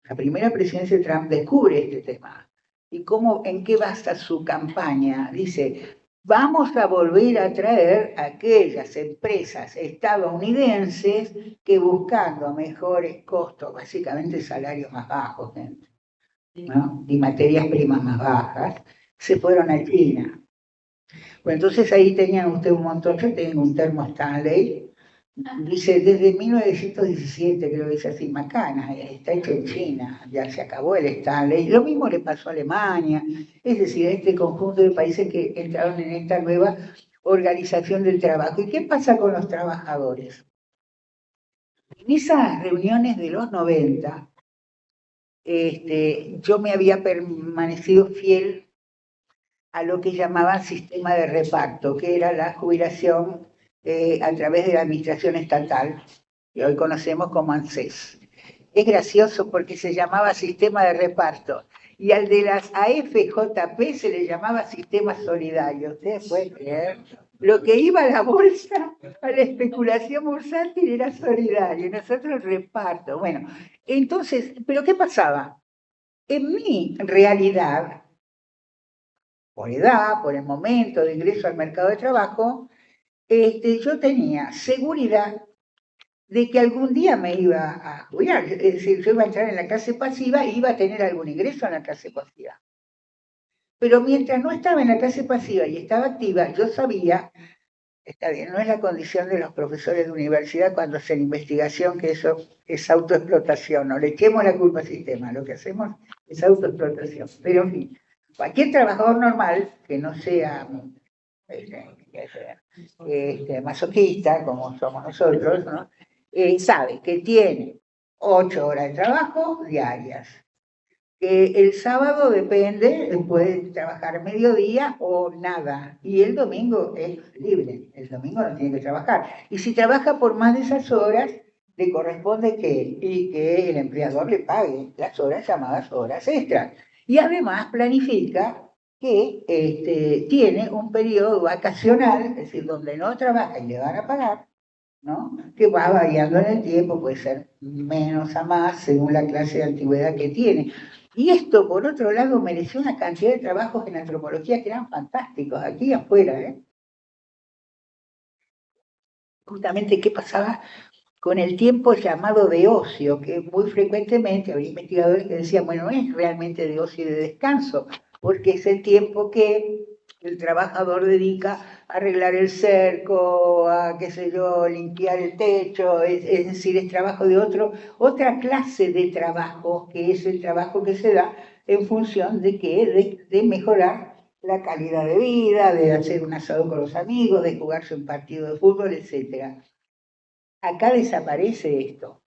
la primera presidencia de Trump, descubre este tema. ¿Y cómo, en qué basa su campaña? Dice, vamos a volver a traer a aquellas empresas estadounidenses que, buscando mejores costos, básicamente salarios más bajos, ¿no? Y materias primas más bajas, se fueron a China. Bueno, entonces ahí tenían usted un montón. Yo tengo un termo Stanley, dice desde 1917, creo que dice así, macana, está hecho en China, ya se acabó el Stanley. Lo mismo le pasó a Alemania, es decir, a este conjunto de países que entraron en esta nueva organización del trabajo. ¿Y qué pasa con los trabajadores? En esas reuniones de los 90, yo me había permanecido fiel a lo que llamaban sistema de reparto, que era la jubilación a través de la administración estatal, que hoy conocemos como ANSES. Es gracioso porque se llamaba sistema de reparto, y al de las AFJP se le llamaba sistema solidario. ¿Ustedes pueden creer? Lo que iba a la bolsa, a la especulación bursátil, era solidario, y nosotros reparto. Bueno, entonces, ¿pero qué pasaba? En mi realidad, por edad, por el momento de ingreso al mercado de trabajo, yo tenía seguridad de que algún día me iba a jubilar. Es decir, yo iba a entrar en la clase pasiva e iba a tener algún ingreso en la clase pasiva. Pero mientras no estaba en la clase pasiva y estaba activa, yo sabía Está bien, no es la condición de los profesores de universidad cuando hacen investigación, que eso es autoexplotación, no le echemos la culpa al sistema, lo que hacemos es autoexplotación. Pero en fin, cualquier trabajador normal que no sea masoquista, como somos nosotros, ¿no? Sabe que tiene 8 horas de trabajo diarias, que el sábado depende, puede trabajar mediodía o nada, y el domingo es libre, el domingo no tiene que trabajar. Y si trabaja por más de esas horas, le corresponde que el empleador le pague las horas llamadas horas extras. Y además planifica que tiene un periodo vacacional, es decir, donde no trabaja y le van a pagar, ¿no? Que va variando en el tiempo, puede ser menos a más según la clase de antigüedad que tiene. Y esto, por otro lado, mereció una cantidad de trabajos en antropología que eran fantásticos, aquí afuera, ¿eh? Justamente, ¿qué pasaba con el tiempo llamado de ocio? Que muy frecuentemente había investigadores que decían, bueno, no es realmente de ocio y de descanso, porque es el tiempo que el trabajador dedica a arreglar el cerco, a, qué sé yo, limpiar el techo, es decir, es trabajo de otra clase de trabajo, que es el trabajo que se da en función de mejorar la calidad de vida, de hacer un asado con los amigos, de jugarse un partido de fútbol, etc. Acá desaparece esto.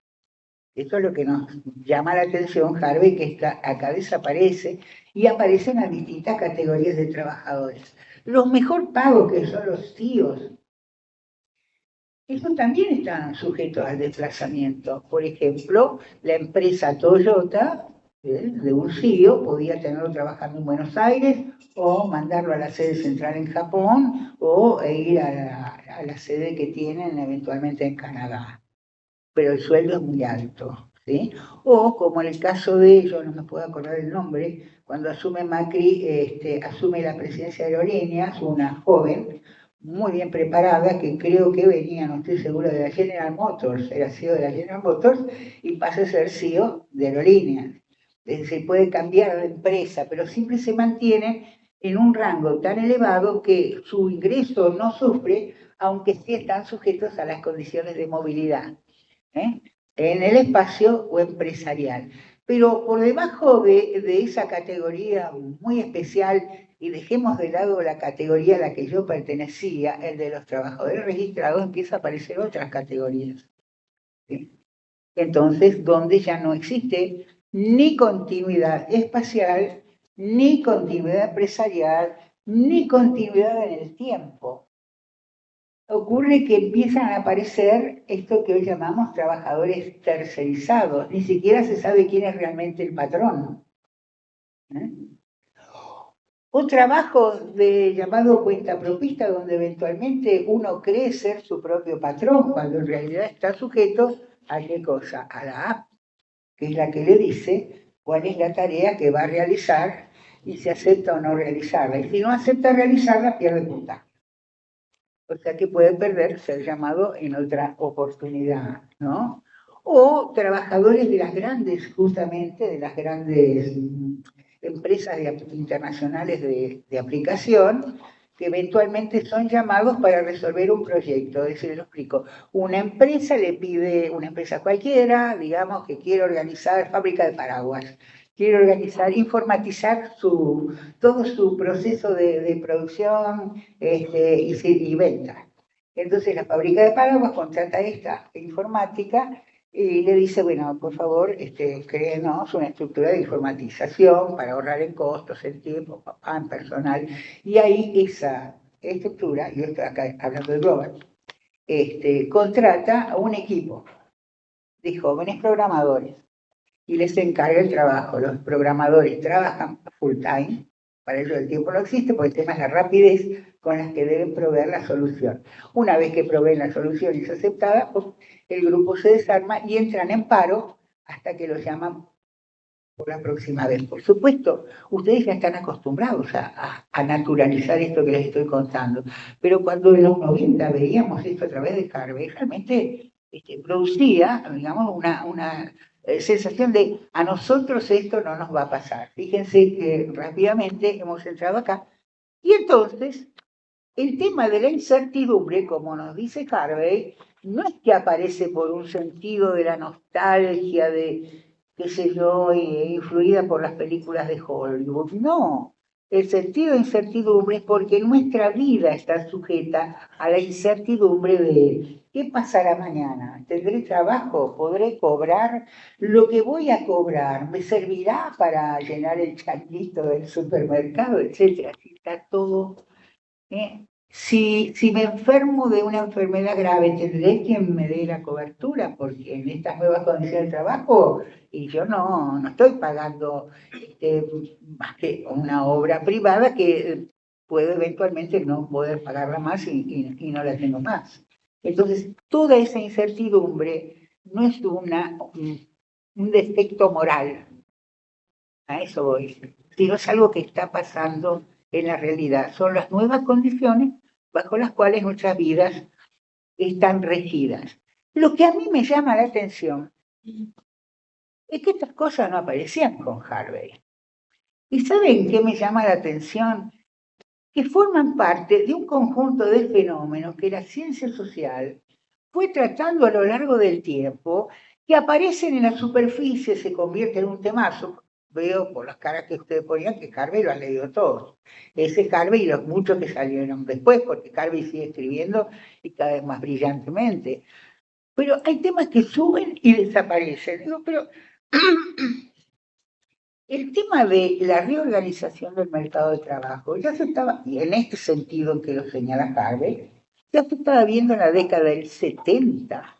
Esto es lo que nos llama la atención, Harvey, que acá desaparece y aparecen las distintas categorías de trabajadores. Los mejor pagos, que son los tíos, estos también están sujetos al desplazamiento. Por ejemplo, la empresa Toyota, de un CEO, podía tenerlo trabajando en Buenos Aires o mandarlo a la sede central en Japón o ir a la sede que tienen eventualmente en Canadá. Pero el sueldo es muy alto, ¿sí? O como en el caso de, yo no me puedo acordar el nombre, cuando asume Macri, asume la presidencia de Aerolíneas, una joven muy bien preparada, que creo que venía, no estoy seguro, de la General Motors, era CEO de la General Motors, y pasa a ser CEO de Aerolíneas. Es decir, puede cambiar de empresa, pero siempre se mantiene en un rango tan elevado que su ingreso no sufre, aunque sí están sujetos a las condiciones de movilidad, ¿eh? En el espacio o empresarial. Pero por debajo de esa categoría muy especial, y dejemos de lado la categoría a la que yo pertenecía, el de los trabajadores registrados, empieza a aparecer otras categorías, ¿sí? Entonces, donde ya no existe ni continuidad espacial, ni continuidad empresarial, ni continuidad en el tiempo. Ocurre que empiezan a aparecer esto que hoy llamamos trabajadores tercerizados. Ni siquiera se sabe quién es realmente el patrón, ¿eh? Un trabajo llamado cuentapropista, donde eventualmente uno cree ser su propio patrón, cuando en realidad está sujeto a qué cosa, a la app, que es la que le dice cuál es la tarea que va a realizar y si acepta o no realizarla. Y si no acepta realizarla, pierde puntaje. O sea que puede perder ser llamado en otra oportunidad, ¿no? O trabajadores de las grandes, justamente, de las grandes empresas internacionales de aplicación, que eventualmente son llamados para resolver un proyecto. Es decir, lo explico. Una empresa le pide, una empresa cualquiera, digamos, que quiere organizar fábrica de paraguas, quiere organizar, informatizar todo su proceso de producción y venta. Entonces la fábrica de paraguas contrata esta informática y le dice, bueno, por favor, créenos una estructura de informatización para ahorrar en costos, en tiempo, en personal. Y ahí esa estructura, yo estoy acá hablando de Global, contrata a un equipo de jóvenes programadores y les encarga el trabajo. Los programadores trabajan full time, para ellos el tiempo no existe, porque el tema es la rapidez con la que deben proveer la solución. Una vez que proveen la solución y es aceptada, pues, el grupo se desarma y entran en paro hasta que los llaman por la próxima vez. Por supuesto, ustedes ya están acostumbrados a naturalizar esto que les estoy contando, pero cuando en los 90 veíamos esto a través de Harvey, realmente producía, digamos, una sensación de a nosotros esto no nos va a pasar. Fíjense que rápidamente hemos entrado acá y entonces el tema de la incertidumbre, como nos dice Harvey, no es que aparece por un sentido de la nostalgia, de, qué sé yo, influida por las películas de Hollywood. No, el sentido de incertidumbre es porque nuestra vida está sujeta a la incertidumbre de qué pasará mañana. ¿Tendré trabajo? ¿Podré cobrar? ¿Lo que voy a cobrar me servirá para llenar el changuito del supermercado, etcétera? Así está todo. Si me enfermo de una enfermedad grave, tendré quien me dé la cobertura, porque en estas nuevas condiciones de trabajo, y yo no estoy pagando más que una obra privada que puedo eventualmente no poder pagarla más y no la tengo más. Entonces, toda esa incertidumbre no es un defecto moral, a eso voy, sino es algo que está pasando en la realidad. Son las nuevas condiciones bajo las cuales nuestras vidas están regidas. Lo que a mí me llama la atención es que estas cosas no aparecían con Harvey. ¿Y saben qué me llama la atención? Que forman parte de un conjunto de fenómenos que la ciencia social fue tratando a lo largo del tiempo, que aparecen en la superficie, se convierten en un temazo. Veo por las caras que ustedes ponían que Harvey lo han leído todos. Ese Harvey y los muchos que salieron después, porque Harvey sigue escribiendo y cada vez más brillantemente. Pero hay temas que suben y desaparecen. Digo, pero el tema de la reorganización del mercado de trabajo ya se estaba, y en este sentido en que lo señala Harvey, ya se estaba viendo en la década del 70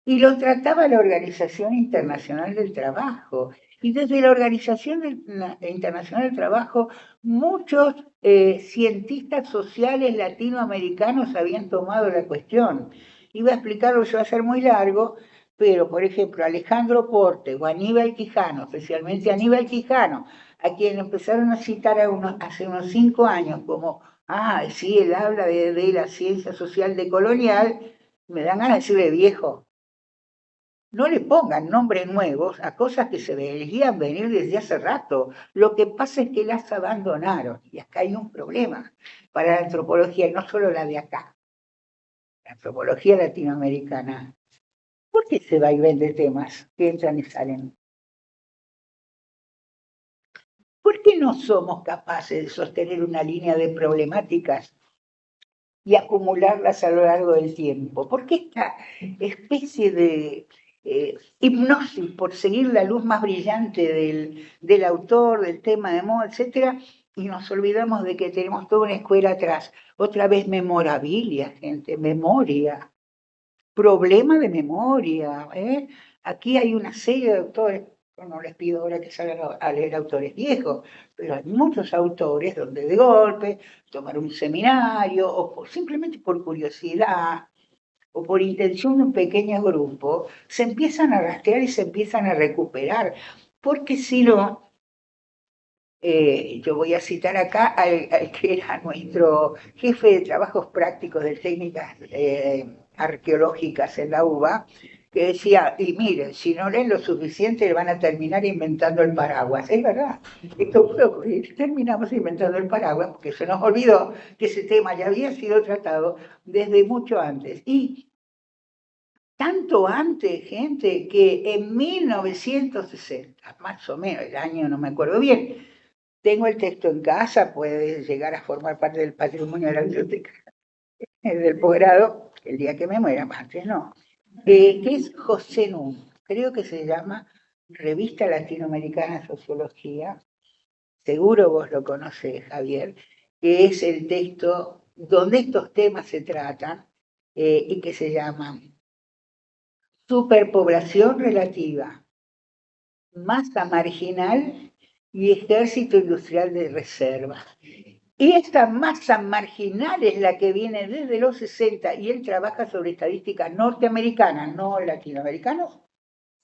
y lo trataba la Organización Internacional del Trabajo. Y desde la Internacional del Trabajo, muchos cientistas sociales latinoamericanos habían tomado la cuestión. Iba a explicarlo, eso va a ser muy largo, pero por ejemplo, Alejandro Porte o Aníbal Quijano, especialmente Aníbal Quijano, a quien empezaron a citar hace unos 5 años como, sí, él habla de la ciencia social decolonial, me dan ganas de decirle viejo. No le pongan nombres nuevos a cosas que se veían venir desde hace rato. Lo que pasa es que las abandonaron. Y acá hay un problema para la antropología, no solo la de acá, la antropología latinoamericana. ¿Por qué se va y vende temas que entran y salen? ¿Por qué no somos capaces de sostener una línea de problemáticas y acumularlas a lo largo del tiempo? ¿Por qué esta especie de hipnosis por seguir la luz más brillante del autor, del tema de moda, etcétera, y nos olvidamos de que tenemos toda una escuela atrás? Otra vez memorabilia, gente, memoria, problema de memoria. Aquí hay una serie de autores, yo no les pido ahora que salgan a leer autores viejos, pero hay muchos autores donde de golpe tomar un seminario o simplemente por curiosidad o por intención de un pequeño grupo, se empiezan a rastrear y se empiezan a recuperar, porque si no, yo voy a citar acá al que era nuestro jefe de trabajos prácticos de técnicas arqueológicas en la UBA, que decía, y miren, si no leen lo suficiente van a terminar inventando el paraguas. Es verdad, esto puede ocurrir, terminamos inventando el paraguas porque se nos olvidó que ese tema ya había sido tratado desde mucho antes. Y tanto antes, gente, que en 1960, más o menos, el año no me acuerdo bien, tengo el texto en casa, puede llegar a formar parte del patrimonio de la biblioteca del posgrado, el día que me muera, antes no, que es José Nun, creo que se llama Revista Latinoamericana de Sociología, seguro vos lo conocés, Javier, que es el texto donde estos temas se tratan y que se llama Superpoblación relativa, masa marginal y ejército industrial de reserva. Y esta masa marginal es la que viene desde los 60 y él trabaja sobre estadísticas norteamericanas, no latinoamericanas,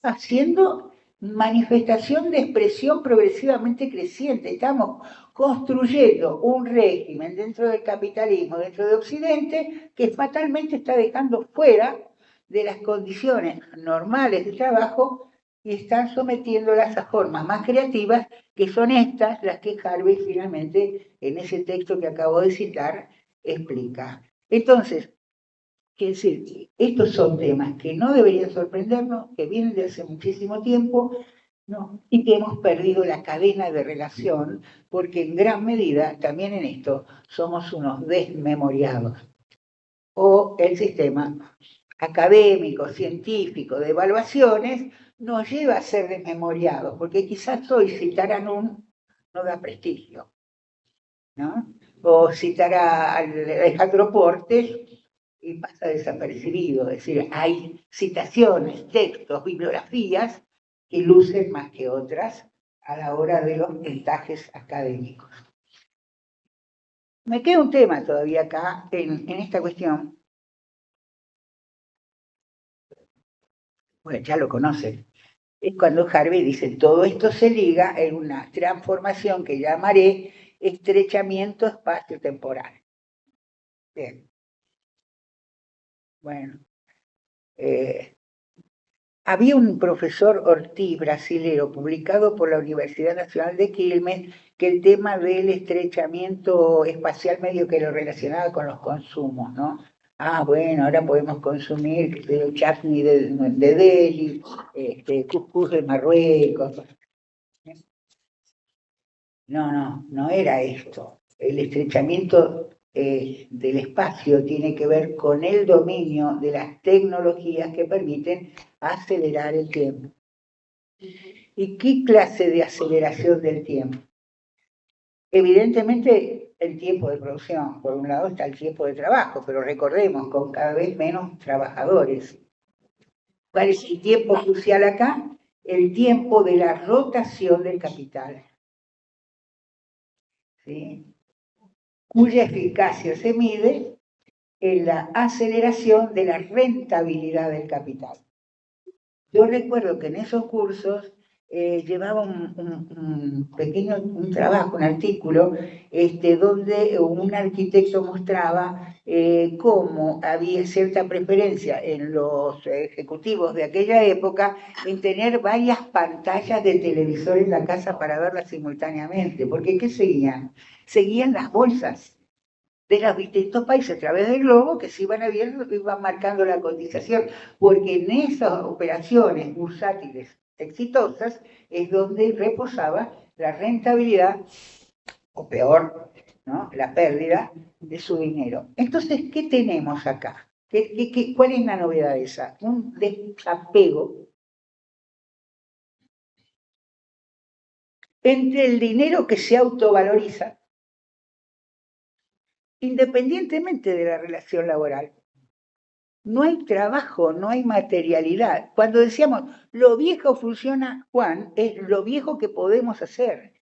haciendo manifestación de expresión progresivamente creciente. Estamos construyendo un régimen dentro del capitalismo, dentro de Occidente, que fatalmente está dejando fuera de las condiciones normales de trabajo y están sometiéndolas a formas más creativas, que son estas las que Harvey finalmente, en ese texto que acabo de citar, explica. Entonces, quiere decir, estos son temas que no deberían sorprendernos, que vienen de hace muchísimo tiempo, ¿no? Y que hemos perdido la cadena de relación, porque en gran medida, también en esto, somos unos desmemoriados. O el sistema académico, científico, de evaluaciones, nos lleva a ser desmemoriados, porque quizás hoy citar a Nun no da prestigio, ¿no? O citar a Alejandro Portes y pasa desapercibido. Es decir, hay citaciones, textos, bibliografías que lucen más que otras a la hora de los puntajes académicos. Me queda un tema todavía acá en esta cuestión. Bueno, ya lo conocen. Es cuando Harvey dice, todo esto se liga en una transformación que llamaré estrechamiento espacio-temporal. Bien. Bueno. Había un profesor Ortiz, brasilero, publicado por la Universidad Nacional de Quilmes, que el tema del estrechamiento espacial medio que lo relacionaba con los consumos, ¿no? Ah, bueno, ahora podemos consumir chutney de Delhi, cuscús de Marruecos. No era esto. El estrechamiento del espacio tiene que ver con el dominio de las tecnologías que permiten acelerar el tiempo. ¿Y qué clase de aceleración del tiempo? Evidentemente el tiempo de producción, por un lado está el tiempo de trabajo, pero recordemos, con cada vez menos trabajadores. ¿Cuál es el tiempo crucial acá? El tiempo de la rotación del capital, ¿sí? Cuya eficacia se mide en la aceleración de la rentabilidad del capital. Yo recuerdo que en esos cursos llevaba un pequeño trabajo, un artículo, donde un arquitecto mostraba cómo había cierta preferencia en los ejecutivos de aquella época en tener varias pantallas de televisor en la casa para verlas simultáneamente. Porque ¿qué seguían? Seguían las bolsas de los distintos países a través del globo que se iban viendo, iban marcando la cotización, porque en esas operaciones bursátiles exitosas es donde reposaba la rentabilidad, o peor, ¿no?, la pérdida de su dinero. Entonces, ¿qué tenemos acá? ¿Cuál es la novedad esa? Un desapego entre el dinero que se autovaloriza, independientemente de la relación laboral. No hay trabajo, no hay materialidad. Cuando decíamos, lo viejo funciona, Juan, es lo viejo que podemos hacer.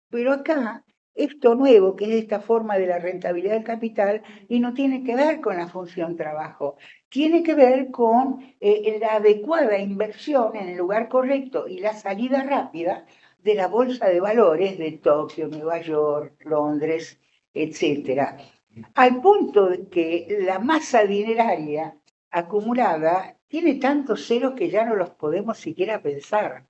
Pero acá, esto nuevo, que es esta forma de la rentabilidad del capital, y no tiene que ver con la función trabajo, tiene que ver con la adecuada inversión en el lugar correcto y la salida rápida de la bolsa de valores de Tokio, Nueva York, Londres, etc. Al punto de que la masa dineraria acumulada tiene tantos ceros que ya no los podemos siquiera pensar,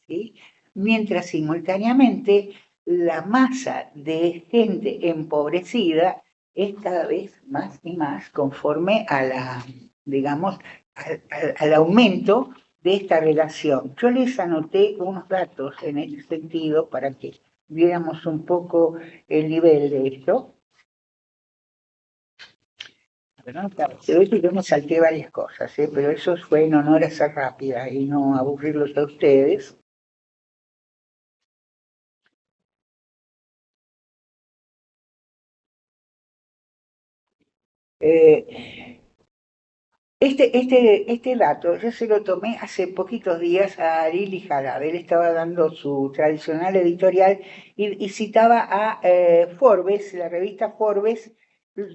¿sí? Mientras simultáneamente la masa de gente empobrecida es cada vez más y más conforme a la, digamos, al aumento de esta relación. Yo les anoté unos datos en este sentido para que viéramos un poco el nivel de esto. Yo me salté varias cosas, pero eso fue en honor a ser rápida y no aburrirlos a ustedes. Este dato yo se lo tomé hace poquitos días a Arili Jalad. Él estaba dando su tradicional editorial y citaba a Forbes, la revista Forbes,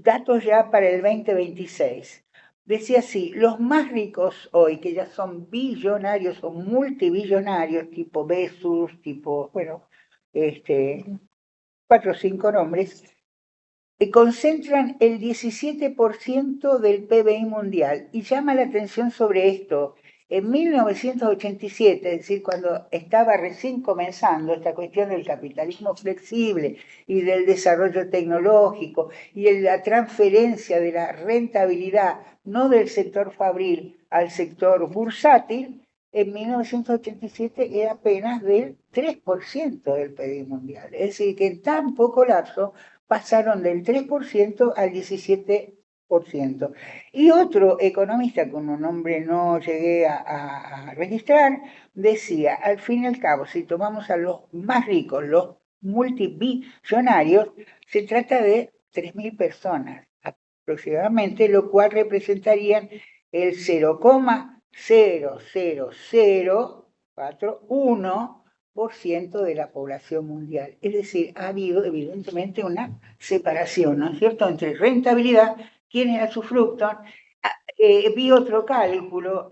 datos ya para el 2026. Decía así, los más ricos hoy, que ya son billonarios o multibillonarios, tipo Bezos, tipo, bueno, 4 o 5 nombres, concentran el 17% del PBI mundial. Y llama la atención sobre esto, En 1987, es decir, cuando estaba recién comenzando esta cuestión del capitalismo flexible y del desarrollo tecnológico y de la transferencia de la rentabilidad, no del sector fabril al sector bursátil, en 1987 era apenas del 3% del PIB mundial. Es decir, que en tan poco lapso pasaron del 3% al 17%. Y otro economista, cuyo nombre no llegué a registrar, decía, al fin y al cabo, si tomamos a los más ricos, los multibillonarios, se trata de 3.000 personas aproximadamente, lo cual representarían el 0,00041% de la población mundial. Es decir, ha habido evidentemente una separación, ¿no es cierto?, entre rentabilidad, quién era su fruto. Vi otro cálculo,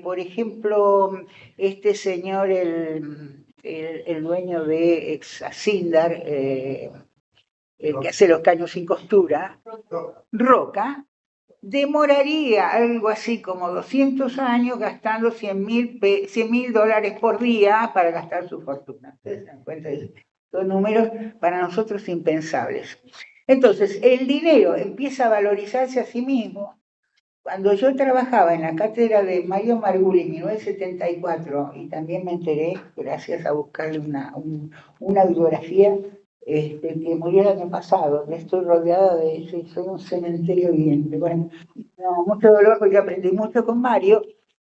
por ejemplo, este señor, el dueño de Exasindar, el que hace los caños sin costura, Roca, demoraría algo así como 200 años gastando $100.000 por día para gastar su fortuna. ¿Ustedes se dan cuenta? Son números para nosotros impensables. Entonces, el dinero empieza a valorizarse a sí mismo. Cuando yo trabajaba en la cátedra de Mario Marguli en 1974, y también me enteré, gracias a buscarle una bibliografía, que murió el año pasado, estoy rodeada de eso, soy un cementerio viviente. Bueno, no, mucho dolor porque aprendí mucho con Mario.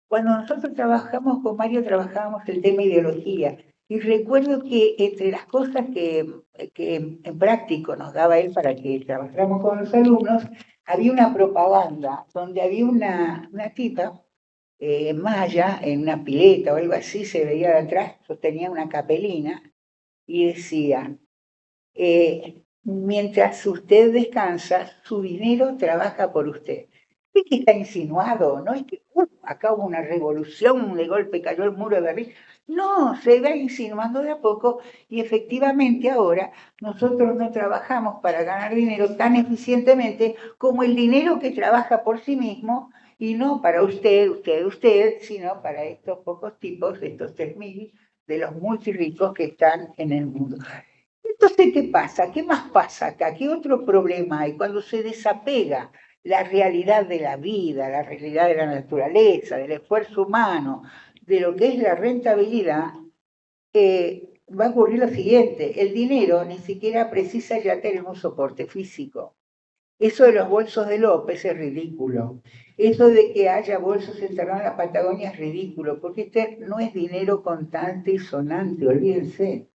Cuando nosotros trabajamos con Mario, trabajábamos el tema ideología. Y recuerdo que entre las cosas que en práctico nos daba él para que trabajáramos con los alumnos, había una propaganda donde había una tipa, maya, en una pileta o algo así, se veía de atrás, sostenía una capelina y decía, mientras usted descansa, su dinero trabaja por usted. ¿Ve que está insinuado? No es que acá hubo una revolución, de golpe cayó el muro de Berlín. No, se va insinuando de a poco y efectivamente ahora nosotros no trabajamos para ganar dinero tan eficientemente como el dinero que trabaja por sí mismo y no para usted, sino para estos pocos tipos, estos 3.000 de los multirricos que están en el mundo. Entonces, ¿qué pasa? ¿Qué más pasa acá? ¿Qué otro problema hay? Cuando se desapega la realidad de la vida, la realidad de la naturaleza, del esfuerzo humano, de lo que es la rentabilidad, va a ocurrir lo siguiente, el dinero ni siquiera precisa ya tener un soporte físico. Eso de los bolsos de López es ridículo. Eso de que haya bolsos enterrados en la Patagonia es ridículo, porque este no es dinero contante y sonante, olvídense.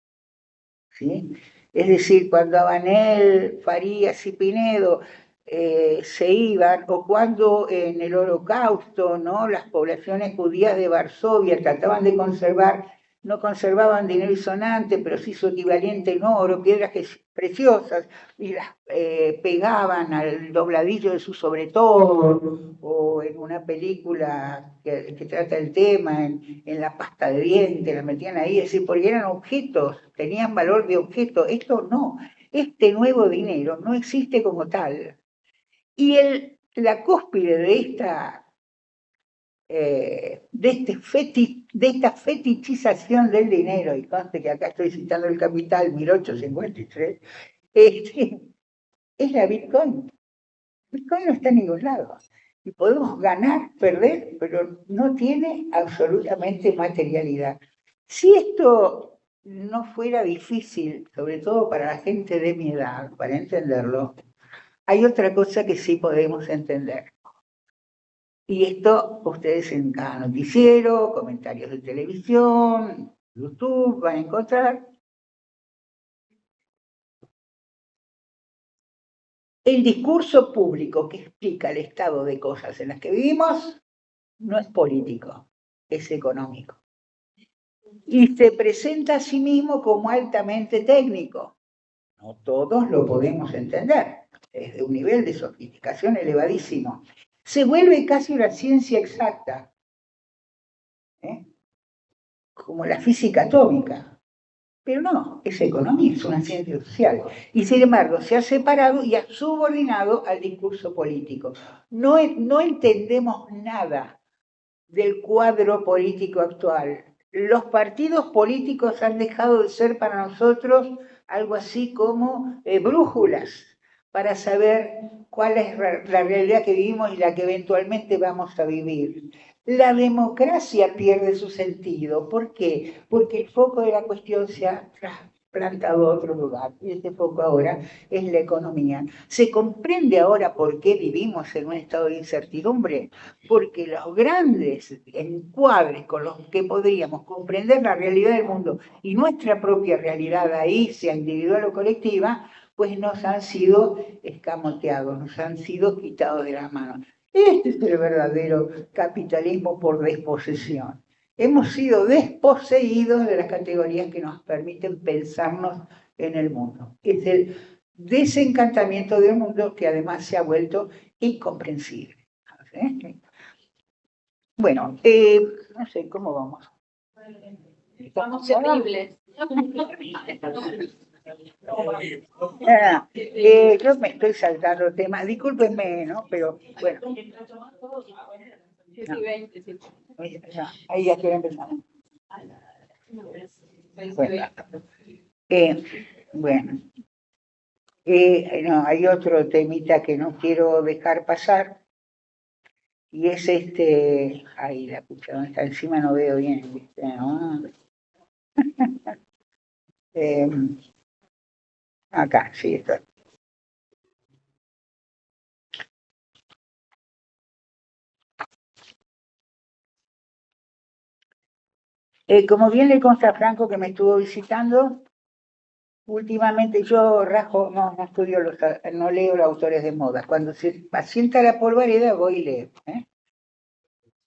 ¿Sí? Es decir, cuando Abanel, Farías y Pinedo se iban, o cuando en el Holocausto, ¿no?, las poblaciones judías de Varsovia trataban de conservar, no conservaban dinero sonante, pero sí su equivalente en oro, piedras preciosas, y las pegaban al dobladillo de su sobretodo, o en una película que trata el tema, en la pasta de dientes, la metían ahí, es decir, porque eran objetos, tenían valor de objeto. Esto no, este nuevo dinero no existe como tal. Y la cúspide de esta fetichización del dinero, y conste que acá estoy citando el Capital 1853, es la Bitcoin. Bitcoin no está en ningún lado. Y podemos ganar, perder, pero no tiene absolutamente materialidad. Si esto no fuera difícil, sobre todo para la gente de mi edad, para entenderlo, hay otra cosa que sí podemos entender. Y esto ustedes en cada noticiero, comentarios de televisión, YouTube, van a encontrar. El discurso público que explica el estado de cosas en las que vivimos no es político, es económico. Y se presenta a sí mismo como altamente técnico. No todos lo podemos entender, es de un nivel de sofisticación elevadísimo. Se vuelve casi una ciencia exacta, como la física atómica. Pero no, es economía, es una ciencia social. Y sin embargo, se ha separado y ha subordinado al discurso político. No entendemos nada del cuadro político actual. Los partidos políticos han dejado de ser para nosotros algo así como brújulas para saber cuál es la realidad que vivimos y la que eventualmente vamos a vivir. La democracia pierde su sentido. ¿Por qué? Porque el foco de la cuestión se ha trasplantado a otro lugar. Y este foco ahora es la economía. ¿Se comprende ahora por qué vivimos en un estado de incertidumbre? Porque los grandes encuadres con los que podríamos comprender la realidad del mundo y nuestra propia realidad ahí, sea individual o colectiva, pues nos han sido escamoteados, nos han sido quitados de las manos. Este es el verdadero capitalismo por desposesión. Hemos sido desposeídos de las categorías que nos permiten pensarnos en el mundo. Es el desencantamiento del mundo que además se ha vuelto incomprensible. Bueno, no sé, ¿cómo vamos? Vamos terribles. Yo me estoy saltando temas, discúlpenme, ¿no? Pero bueno. Sí, 20, sí. Ahí ya quiero empezar. Bueno, no, hay otro temita que no quiero dejar pasar y es ahí la pucha, ¿dónde está? Encima no veo bien, ¿viste? ¿No? Acá, sí, está. Como bien le consta a Franco que me estuvo visitando, últimamente yo no estudio no leo los autores de moda. Cuando se pacienta la polvareda voy y leo,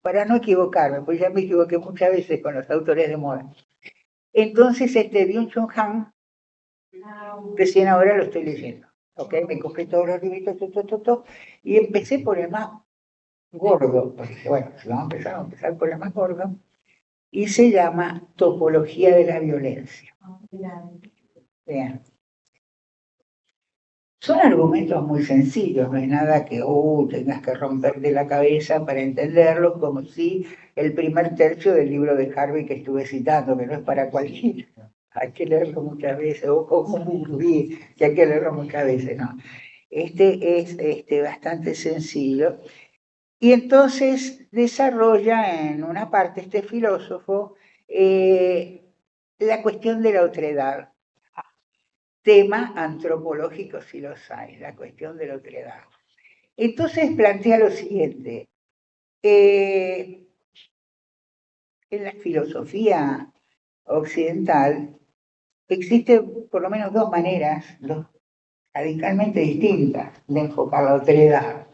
para no equivocarme, pues ya me equivoqué muchas veces con los autores de moda. Entonces, Byung-Chul Han, recién ahora lo estoy leyendo, ¿ok? Me compré todos los libritos, y empecé por el más gordo, porque bueno, si vamos a empezar por el más gordo, y se llama Topología de la Violencia. Vean. Son argumentos muy sencillos, no es nada que tengas que romperte la cabeza para entenderlo, como si el primer tercio del libro de Harvey que estuve citando, que no es para cualquiera, hay que leerlo muchas veces, o como un que hay que leerlo muchas veces, ¿no? Este es bastante sencillo, y entonces desarrolla en una parte este filósofo la cuestión de la otredad. Tema antropológico si los hay, la cuestión de la otredad. Entonces plantea lo siguiente, en la filosofía occidental existen por lo menos dos maneras radicalmente distintas de enfocar la otredad.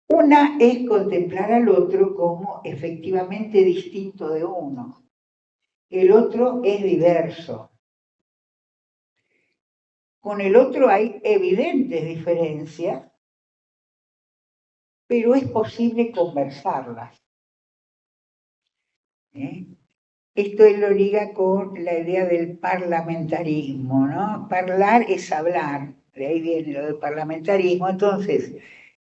Una es contemplar al otro como efectivamente distinto de uno. El otro es diverso. Con el otro hay evidentes diferencias, pero es posible conversarlas. Esto él lo liga con la idea del parlamentarismo, ¿no? Parlar es hablar, de ahí viene lo del parlamentarismo. Entonces,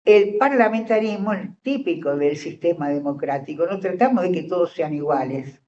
el parlamentarismo es típico del sistema democrático, no tratamos de que todos sean iguales,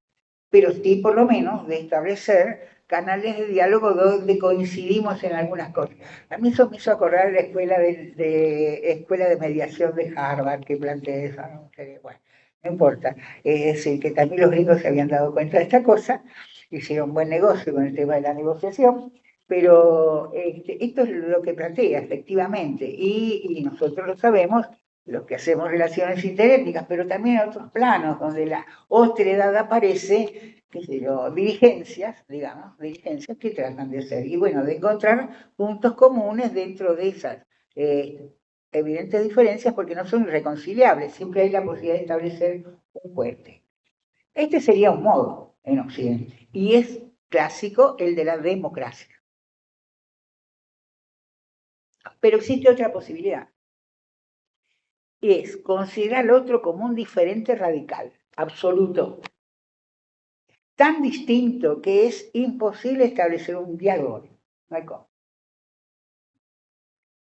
pero sí por lo menos de establecer canales de diálogo donde coincidimos en algunas cosas. A mí eso me hizo acordar la escuela de mediación de Harvard que plantea eso, ¿no? Bueno, no importa. Es decir, que también los gringos se habían dado cuenta de esta cosa, hicieron buen negocio con el tema de la negociación, pero esto es lo que plantea, efectivamente, y nosotros lo sabemos, los que hacemos relaciones interétnicas, pero también en otros planos, donde la otredad aparece, qué sé yo, dirigencias que tratan de hacer, y bueno, de encontrar puntos comunes dentro de esas evidentes diferencias, porque no son irreconciliables, siempre hay la posibilidad de establecer un puente. Este sería un modo en Occidente, y es clásico el de la democracia. Pero existe otra posibilidad, es considerar al otro como un diferente radical, absoluto, tan distinto que es imposible establecer un diálogo. No hay cómo.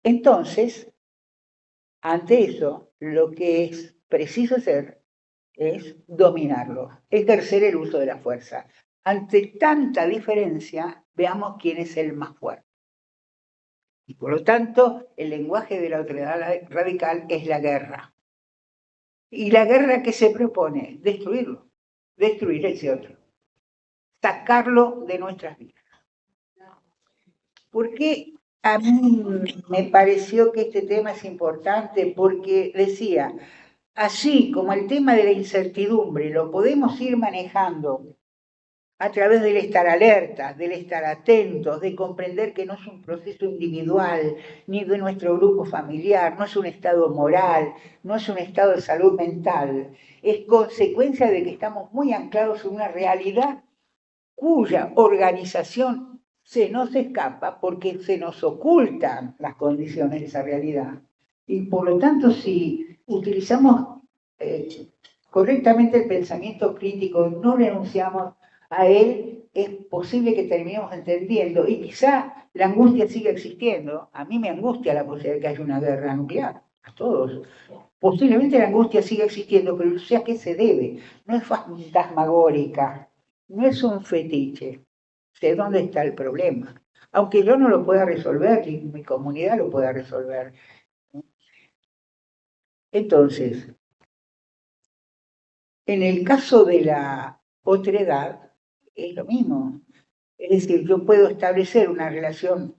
Entonces, ante eso, lo que es preciso hacer es dominarlo, ejercer el uso de la fuerza. Ante tanta diferencia, veamos quién es el más fuerte. Y por lo tanto, el lenguaje de la otredad radical es la guerra. ¿Y la guerra qué se propone? Destruirlo, destruir ese otro, sacarlo de nuestras vidas. ¿Por qué a mí me pareció que este tema es importante? Porque decía, así como el tema de la incertidumbre lo podemos ir manejando a través del estar alertas, del estar atentos, de comprender que no es un proceso individual, ni de nuestro grupo familiar, no es un estado moral, no es un estado de salud mental, es consecuencia de que estamos muy anclados en una realidad cuya organización se nos escapa porque se nos ocultan las condiciones de esa realidad. Y por lo tanto, si utilizamos correctamente el pensamiento crítico, no renunciamos a él, es posible que terminemos entendiendo, y quizá la angustia siga existiendo. A mí me angustia la posibilidad de que haya una guerra nuclear, a todos. Posiblemente la angustia siga existiendo, pero no sé a qué se debe. No es fantasmagórica, no es un fetiche. Sé dónde está el problema. Aunque yo no lo pueda resolver, ni mi comunidad lo pueda resolver. Entonces, en el caso de la otredad, es lo mismo. Es decir, yo puedo establecer una relación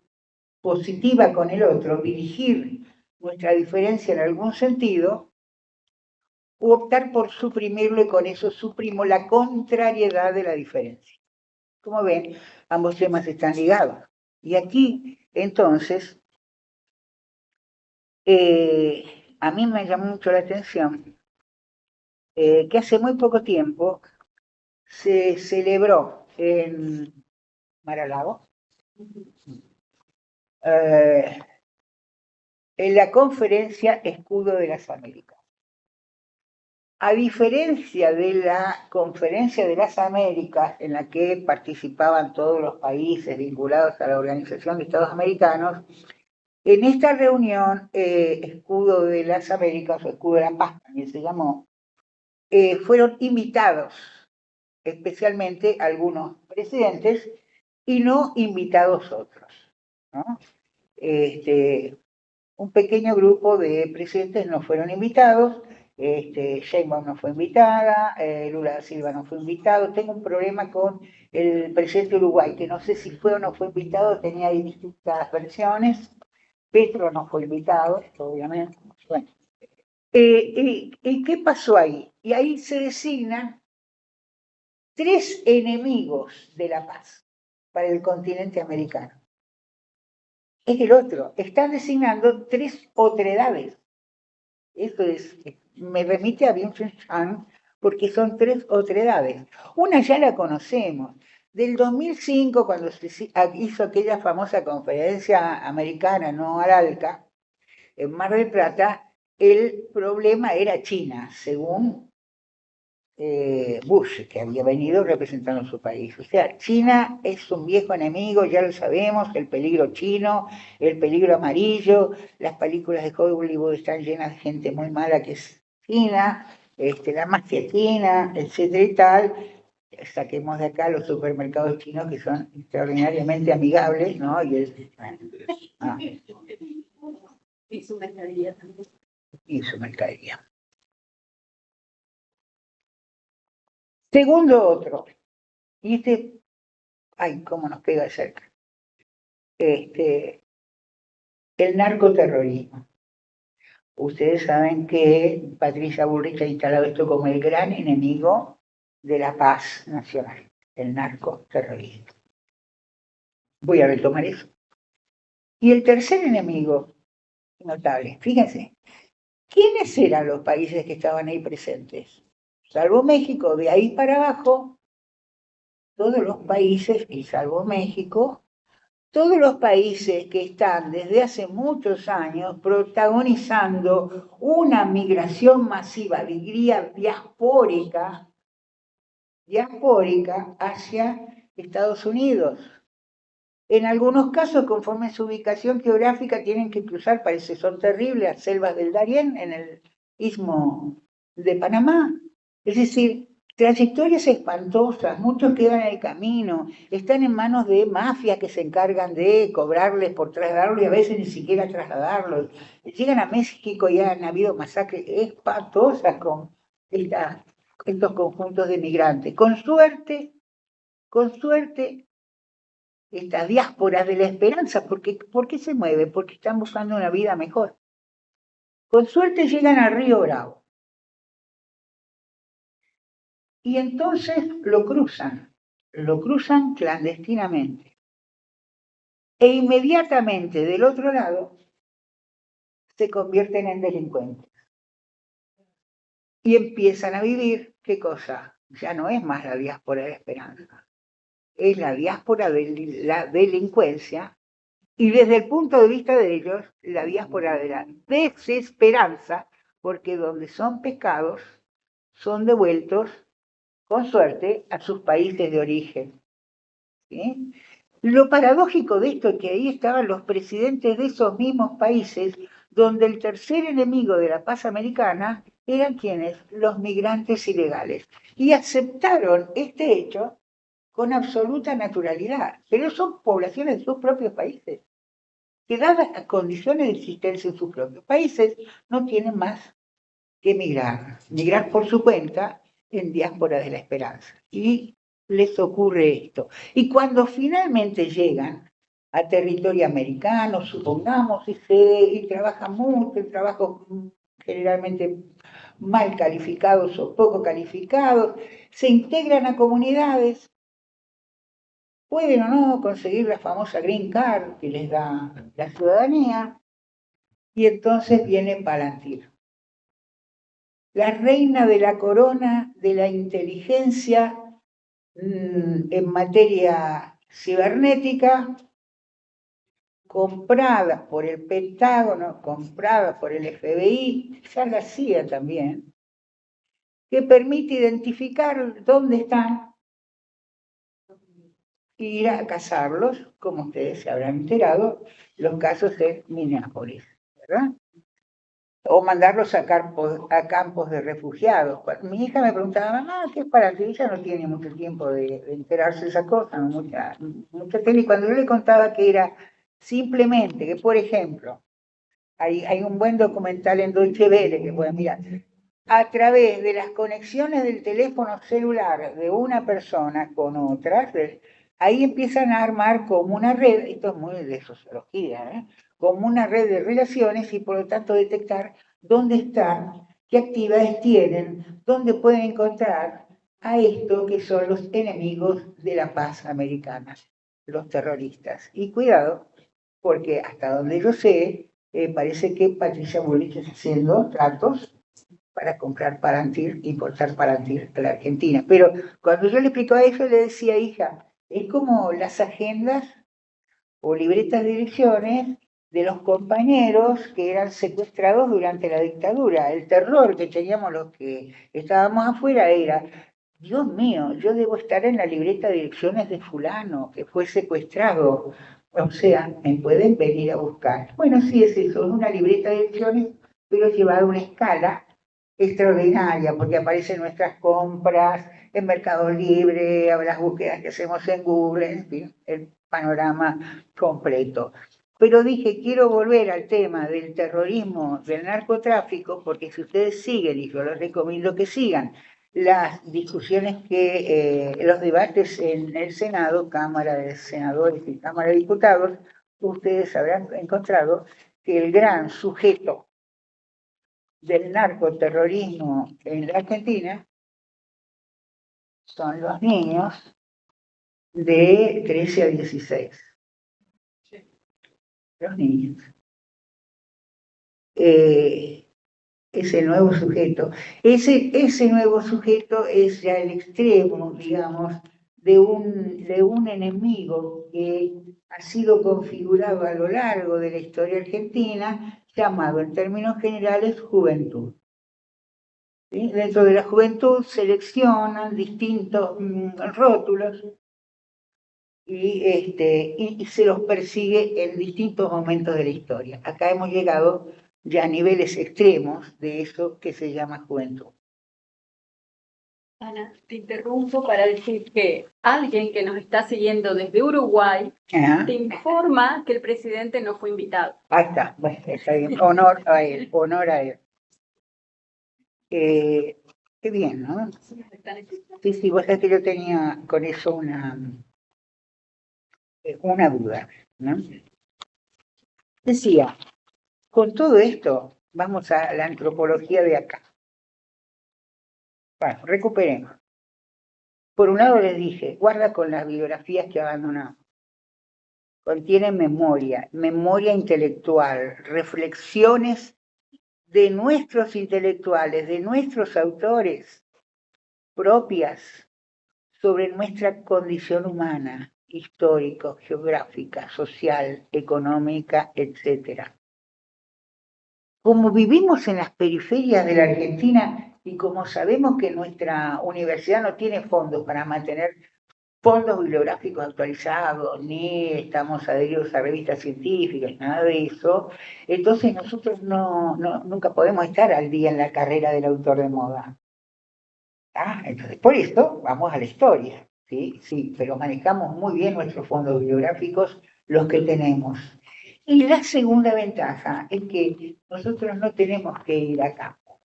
positiva con el otro, dirigir nuestra diferencia en algún sentido, o optar por suprimirlo y con eso suprimo la contrariedad de la diferencia. Como ven, ambos temas están ligados. Y aquí, entonces, a mí me llamó mucho la atención que hace muy poco tiempo se celebró en Mar-a-Lago en la conferencia Escudo de las Américas. A diferencia de la conferencia de las Américas, en la que participaban todos los países vinculados a la Organización de Estados Americanos, en esta reunión, Escudo de las Américas, o Escudo de la Paz también se llamó, fueron invitados especialmente algunos presidentes y no invitados otros, ¿no? Un pequeño grupo de presidentes no fueron invitados, Sheinbaum no fue invitada, Lula da Silva no fue invitado. Tengo un problema con el presidente de Uruguay, que no sé si fue o no fue invitado, tenía ahí distintas versiones. Petro no fue invitado, obviamente. Bueno. ¿Y qué pasó ahí? Y ahí se designan 3 enemigos de la paz para el continente americano. Es el otro. Están designando 3 otredades. Eso me remite a Vincent Chan, porque son 3 otredades. Una ya la conocemos. Del 2005, cuando se hizo aquella famosa conferencia americana, no Aralca, en Mar del Plata, el problema era China, según Bush, que había venido representando a su país. O sea, China es un viejo enemigo, ya lo sabemos, el peligro chino, el peligro amarillo, las películas de Hollywood están llenas de gente muy mala que es China, la mafia china, etcétera y tal. Saquemos de acá los supermercados chinos que son extraordinariamente amigables, ¿no? Y su mercadería también. Y su mercadería. Segundo otro, y ay, cómo nos pega de cerca, el narcoterrorismo. Ustedes saben que Patricia Bullrich ha instalado esto como el gran enemigo de la paz nacional, el narcoterrorismo. Voy a retomar eso. Y el tercer enemigo, notable, fíjense, ¿quiénes eran los países que estaban ahí presentes? Salvo México, de ahí para abajo, todos los países, y salvo México, todos los países que están desde hace muchos años protagonizando una migración masiva, diría diaspórica, hacia Estados Unidos. En algunos casos, conforme a su ubicación geográfica, tienen que cruzar, parece son terribles, las selvas del Darién, en el istmo de Panamá. Es decir, trayectorias espantosas, muchos quedan en el camino, están en manos de mafias que se encargan de cobrarles por trasladarlos y a veces ni siquiera trasladarlos. Llegan a México y han habido masacres espantosas con estos conjuntos de migrantes. Con suerte, esta diáspora de la esperanza, ¿por qué se mueve? Porque están buscando una vida mejor. Con suerte llegan al Río Bravo. Y entonces lo cruzan clandestinamente. E inmediatamente del otro lado se convierten en delincuentes. Y empiezan a vivir, ¿qué cosa? Ya no es más la diáspora de la esperanza, es la diáspora de la delincuencia y desde el punto de vista de ellos, la diáspora de la desesperanza, porque donde son pescados, son devueltos, con suerte, a sus países de origen. ¿Sí? Lo paradójico de esto es que ahí estaban los presidentes de esos mismos países, donde el tercer enemigo de la paz americana eran quienes, los migrantes ilegales, y aceptaron este hecho con absoluta naturalidad, pero son poblaciones de sus propios países, que dadas las condiciones de existencia en sus propios países, no tienen más que migrar por su cuenta en diáspora de la esperanza. Y les ocurre esto. Y cuando finalmente llegan a territorio americano, supongamos, y trabajan mucho, trabajos generalmente mal calificados o poco calificados, se integran a comunidades, pueden o no conseguir la famosa Green Card que les da la ciudadanía, y entonces viene Palantir, la reina de la corona de la inteligencia en materia cibernética, compradas por el Pentágono, compradas por el FBI, ya la CIA también, que permite identificar dónde están e ir a cazarlos, como ustedes se habrán enterado, los casos de Minneapolis, ¿verdad? O mandarlos a campos de refugiados. Mi hija me preguntaba, mamá, ¿qué es para ti? Ella no tiene mucho tiempo de enterarse de esa cosa, no mucha tele. Y cuando yo le contaba que era simplemente que, por ejemplo, hay un buen documental en Deutsche Welle que pueden mirar, a través de las conexiones del teléfono celular de una persona con otras, ahí empiezan a armar como una red, esto es muy de sociología, como una red de relaciones y por lo tanto detectar dónde están, qué actividades tienen, dónde pueden encontrar a esto que son los enemigos de la paz americana, los terroristas. Y cuidado, porque hasta donde yo sé, parece que Patricia Bullrich está haciendo tratos para comprar Palantir, importar Palantir a la Argentina. Pero cuando yo le explicaba eso, le decía, hija, es como las agendas o libretas de direcciones de los compañeros que eran secuestrados durante la dictadura. El terror que teníamos los que estábamos afuera era, Dios mío, yo debo estar en la libreta de direcciones de fulano que fue secuestrado. O sea, me pueden venir a buscar. Bueno, sí es eso, es una libreta de direcciones, pero llevada a una escala extraordinaria, porque aparecen nuestras compras en Mercado Libre, a las búsquedas que hacemos en Google, en fin, el panorama completo. Pero dije, quiero volver al tema del terrorismo, del narcotráfico, porque si ustedes siguen, y yo les recomiendo que sigan, las discusiones los debates en el Senado, Cámara de Senadores y Cámara de Diputados, ustedes habrán encontrado que el gran sujeto del narcoterrorismo en la Argentina son los niños de 13 a 16. Los niños. Ese nuevo sujeto. Ese nuevo sujeto es ya el extremo, digamos, de un enemigo que ha sido configurado a lo largo de la historia argentina, llamado en términos generales juventud. ¿Sí? Dentro de la juventud seleccionan distintos rótulos y se los persigue en distintos momentos de la historia. Acá hemos llegado ya a niveles extremos de eso que se llama juventud. Ana, te interrumpo para decir que alguien que nos está siguiendo desde Uruguay Ajá. te informa que el presidente no fue invitado. Ahí está, bueno, está bien. Honor a él, honor a él. Qué bien, ¿no? Sí, sí, vos sabés que yo tenía con eso una duda, ¿no? Decía, con todo esto, vamos a la antropología de acá. Bueno, recuperemos. Por un lado les dije, guarda con las biografías que abandonamos. Contienen memoria, memoria intelectual, reflexiones de nuestros intelectuales, de nuestros autores, propias sobre nuestra condición humana, histórico, geográfica, social, económica, etc. Como vivimos en las periferias de la Argentina y como sabemos que nuestra universidad no tiene fondos para mantener fondos bibliográficos actualizados, ni estamos adheridos a revistas científicas, nada de eso, entonces nosotros nunca podemos estar al día en la carrera del autor de moda. Entonces, por eso vamos a la historia, ¿sí? Sí, pero manejamos muy bien nuestros fondos bibliográficos, los que tenemos. Y la segunda ventaja es que nosotros no tenemos que ir a campo,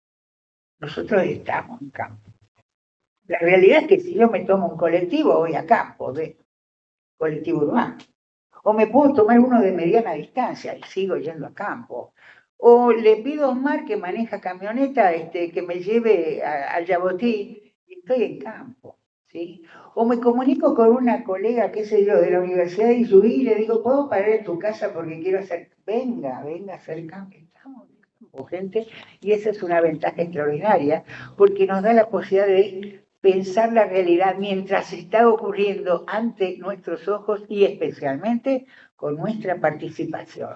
nosotros estamos en campo. La realidad es que si yo me tomo un colectivo, voy a campo, ¿ves? Colectivo urbano. O me puedo tomar uno de mediana distancia y sigo yendo a campo. O le pido a Omar que maneja camioneta que me lleve al Yabotí y estoy en campo. ¿Sí? O me comunico con una colega, qué sé yo, de la Universidad de Ijuí y le digo, ¿puedo parar en tu casa porque quiero hacer? Venga a hacer campo. Estamos en campo, gente. Y esa es una ventaja extraordinaria porque nos da la posibilidad de pensar la realidad mientras está ocurriendo ante nuestros ojos y especialmente con nuestra participación.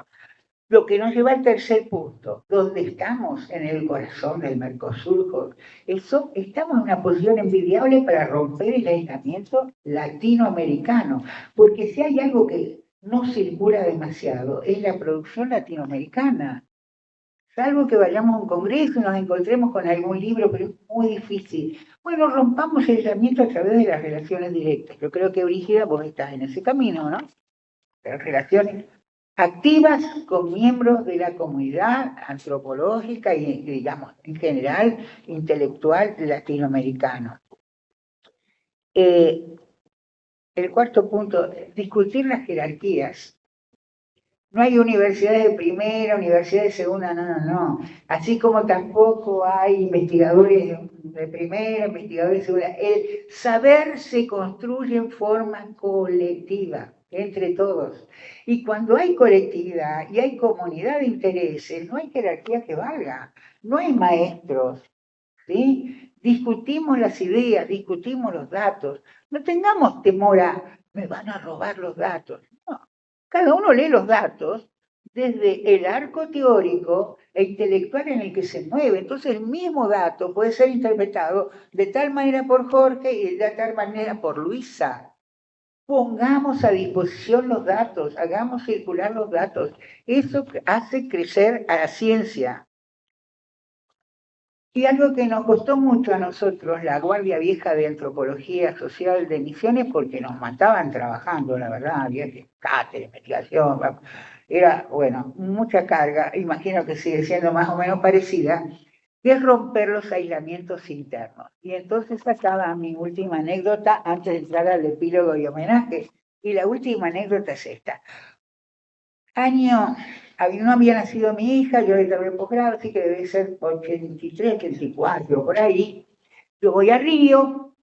Lo que nos lleva al tercer punto, donde estamos en el corazón del Mercosur, eso estamos en una posición envidiable para romper el aislamiento latinoamericano, porque si hay algo que no circula demasiado es la producción latinoamericana. Salvo que vayamos a un congreso y nos encontremos con algún libro, pero es muy difícil. Bueno, rompamos el aislamiento a través de las relaciones directas. Yo creo que, Brígida, vos estás en ese camino, ¿no? Las relaciones activas con miembros de la comunidad antropológica y, digamos, en general, intelectual latinoamericano. El cuarto punto, discutir las jerarquías. No hay universidades de primera, universidades de segunda, no. Así como tampoco hay investigadores de primera, investigadores de segunda. El saber se construye en forma colectiva, entre todos. Y cuando hay colectividad y hay comunidad de intereses, no hay jerarquía que valga. No hay maestros, ¿sí? Discutimos las ideas, discutimos los datos. No tengamos temor a, me van a robar los datos. No. Cada uno lee los datos desde el arco teórico e intelectual en el que se mueve. Entonces el mismo dato puede ser interpretado de tal manera por Jorge y de tal manera por Luisa. Pongamos a disposición los datos, hagamos circular los datos. Eso hace crecer a la ciencia. Y algo que nos costó mucho a nosotros, la Guardia Vieja de Antropología Social de Misiones, porque nos mataban trabajando, la verdad, había cátedra, investigación, era, bueno, mucha carga, imagino que sigue siendo más o menos parecida, y es romper los aislamientos internos. Y entonces acaba mi última anécdota antes de entrar al epílogo y homenaje, y la última anécdota es esta. No había nacido mi hija, yo le tomé posgrado, así que debe ser 83, 84, por ahí. Yo voy a Río,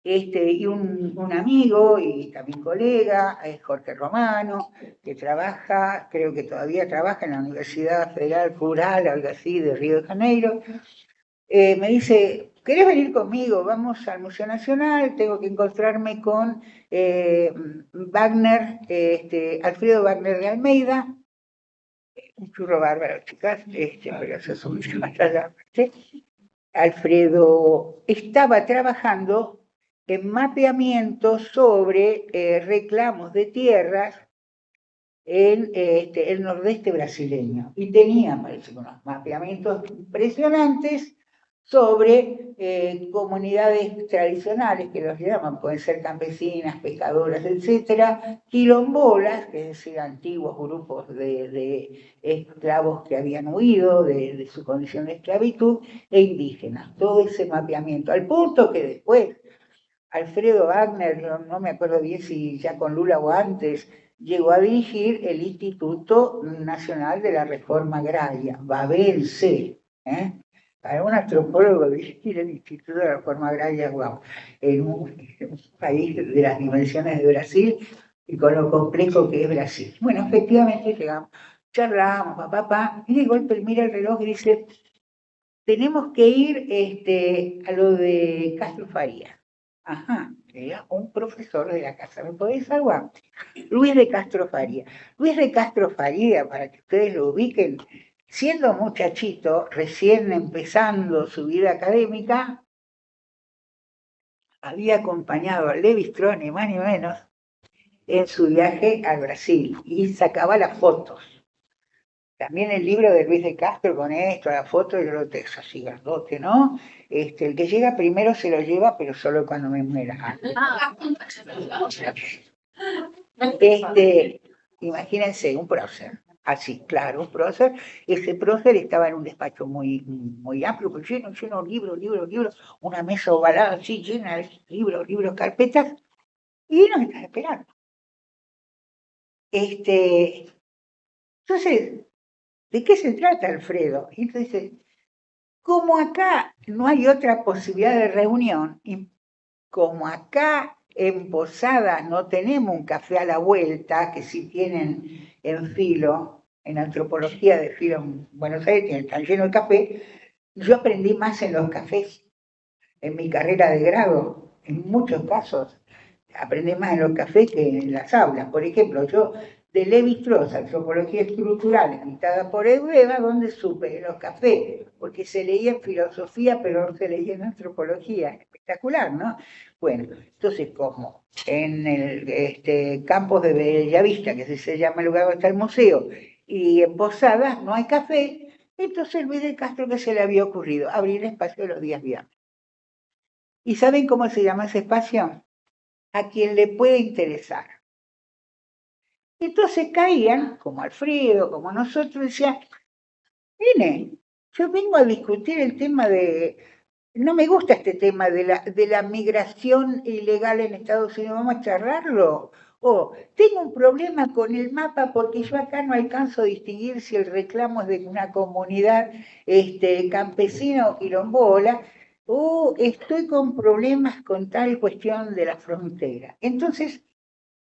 y un amigo y también colega, es Jorge Romano, que trabaja, creo que todavía trabaja en la Universidad Federal Rural, algo así, de Río de Janeiro. Me dice, ¿querés venir conmigo? Vamos al Museo Nacional, tengo que encontrarme con Wagner, Alfredo Wagner de Almeida, un churro bárbaro, chicas, pero eso es mucho más allá. ¿Sí? Alfredo estaba trabajando en mapeamiento sobre reclamos de tierras en el nordeste brasileño y tenía, parece, unos mapeamientos impresionantes sobre comunidades tradicionales, que los llaman, pueden ser campesinas, pescadoras, etcétera, quilombolas, que es decir, antiguos grupos de esclavos que habían huido de su condición de esclavitud, e indígenas. Todo ese mapeamiento, al punto que después Alfredo Wagner, no me acuerdo bien si ya con Lula o antes, llegó a dirigir el Instituto Nacional de la Reforma Agraria, Babense, para un antropólogo dirigir el Instituto de la Reforma Agraria, wow, en un país de las dimensiones de Brasil y con lo complejo que es Brasil. Bueno, efectivamente llegamos, charlamos, y de golpe mira el reloj y dice, tenemos que ir a lo de Castro Faría. Ajá, era un profesor de la casa, ¿me podéis salvar? Luis de Castro Faría. Luis de Castro Faría, para que ustedes lo ubiquen, siendo muchachito, recién empezando su vida académica, había acompañado a Levi Strauss, ni más ni menos, en su viaje al Brasil y sacaba las fotos. También el libro de Luis de Castro con esto, la foto, yo lo tengo así grandote, ¿no? El que llega primero se lo lleva, pero solo cuando me muera. Imagínense, un prócer, así, claro, un prócer. Ese prócer estaba en un despacho muy amplio, pues lleno de libros, una mesa ovalada así, llena de libros, carpetas, y nos está esperando. Entonces, ¿de qué se trata, Alfredo? Y entonces, como acá no hay otra posibilidad de reunión, y como acá en Posada no tenemos un café a la vuelta, que sí tienen en Filo, en antropología de Filo en Buenos Aires, están llenos de café, yo aprendí más en los cafés, en mi carrera de grado, en muchos casos, aprendí más en los cafés que en las aulas. Por ejemplo, yo de Levi Strauss, Antropología Estructural, editada por Eudeva, donde supe en los cafés, porque se leía en filosofía, pero no se leía en antropología. Espectacular, ¿no? Bueno, entonces, como en el campus de Bellavista, que se llama el lugar donde está el museo, y en Posadas no hay café, entonces Luis de Castro, que se le había ocurrido abrir espacio los días viernes. ¿Y saben cómo se llama ese espacio? A quien le puede interesar. Entonces caían, como Alfredo, como nosotros, decían, mire, yo vengo a discutir el tema no me gusta este tema de la migración ilegal en Estados Unidos, vamos a charlarlo. O tengo un problema con el mapa porque yo acá no alcanzo a distinguir si el reclamo es de una comunidad campesina o quilombola, o estoy con problemas con tal cuestión de la frontera. Entonces,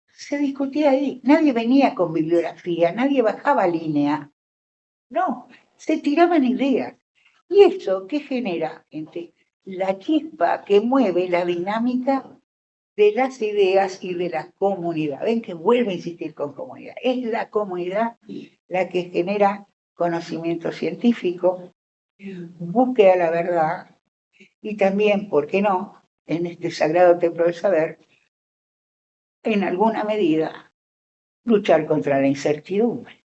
se discutía ahí. Nadie venía con bibliografía, nadie bajaba línea. No, se tiraban ideas. ¿Y eso qué genera, gente? La chispa que mueve la dinámica de las ideas y de la comunidad. Ven que vuelve a insistir con comunidad. Es la comunidad la que genera conocimiento científico, búsqueda de la verdad y también, ¿por qué no?, en este sagrado templo del saber, en alguna medida, luchar contra la incertidumbre.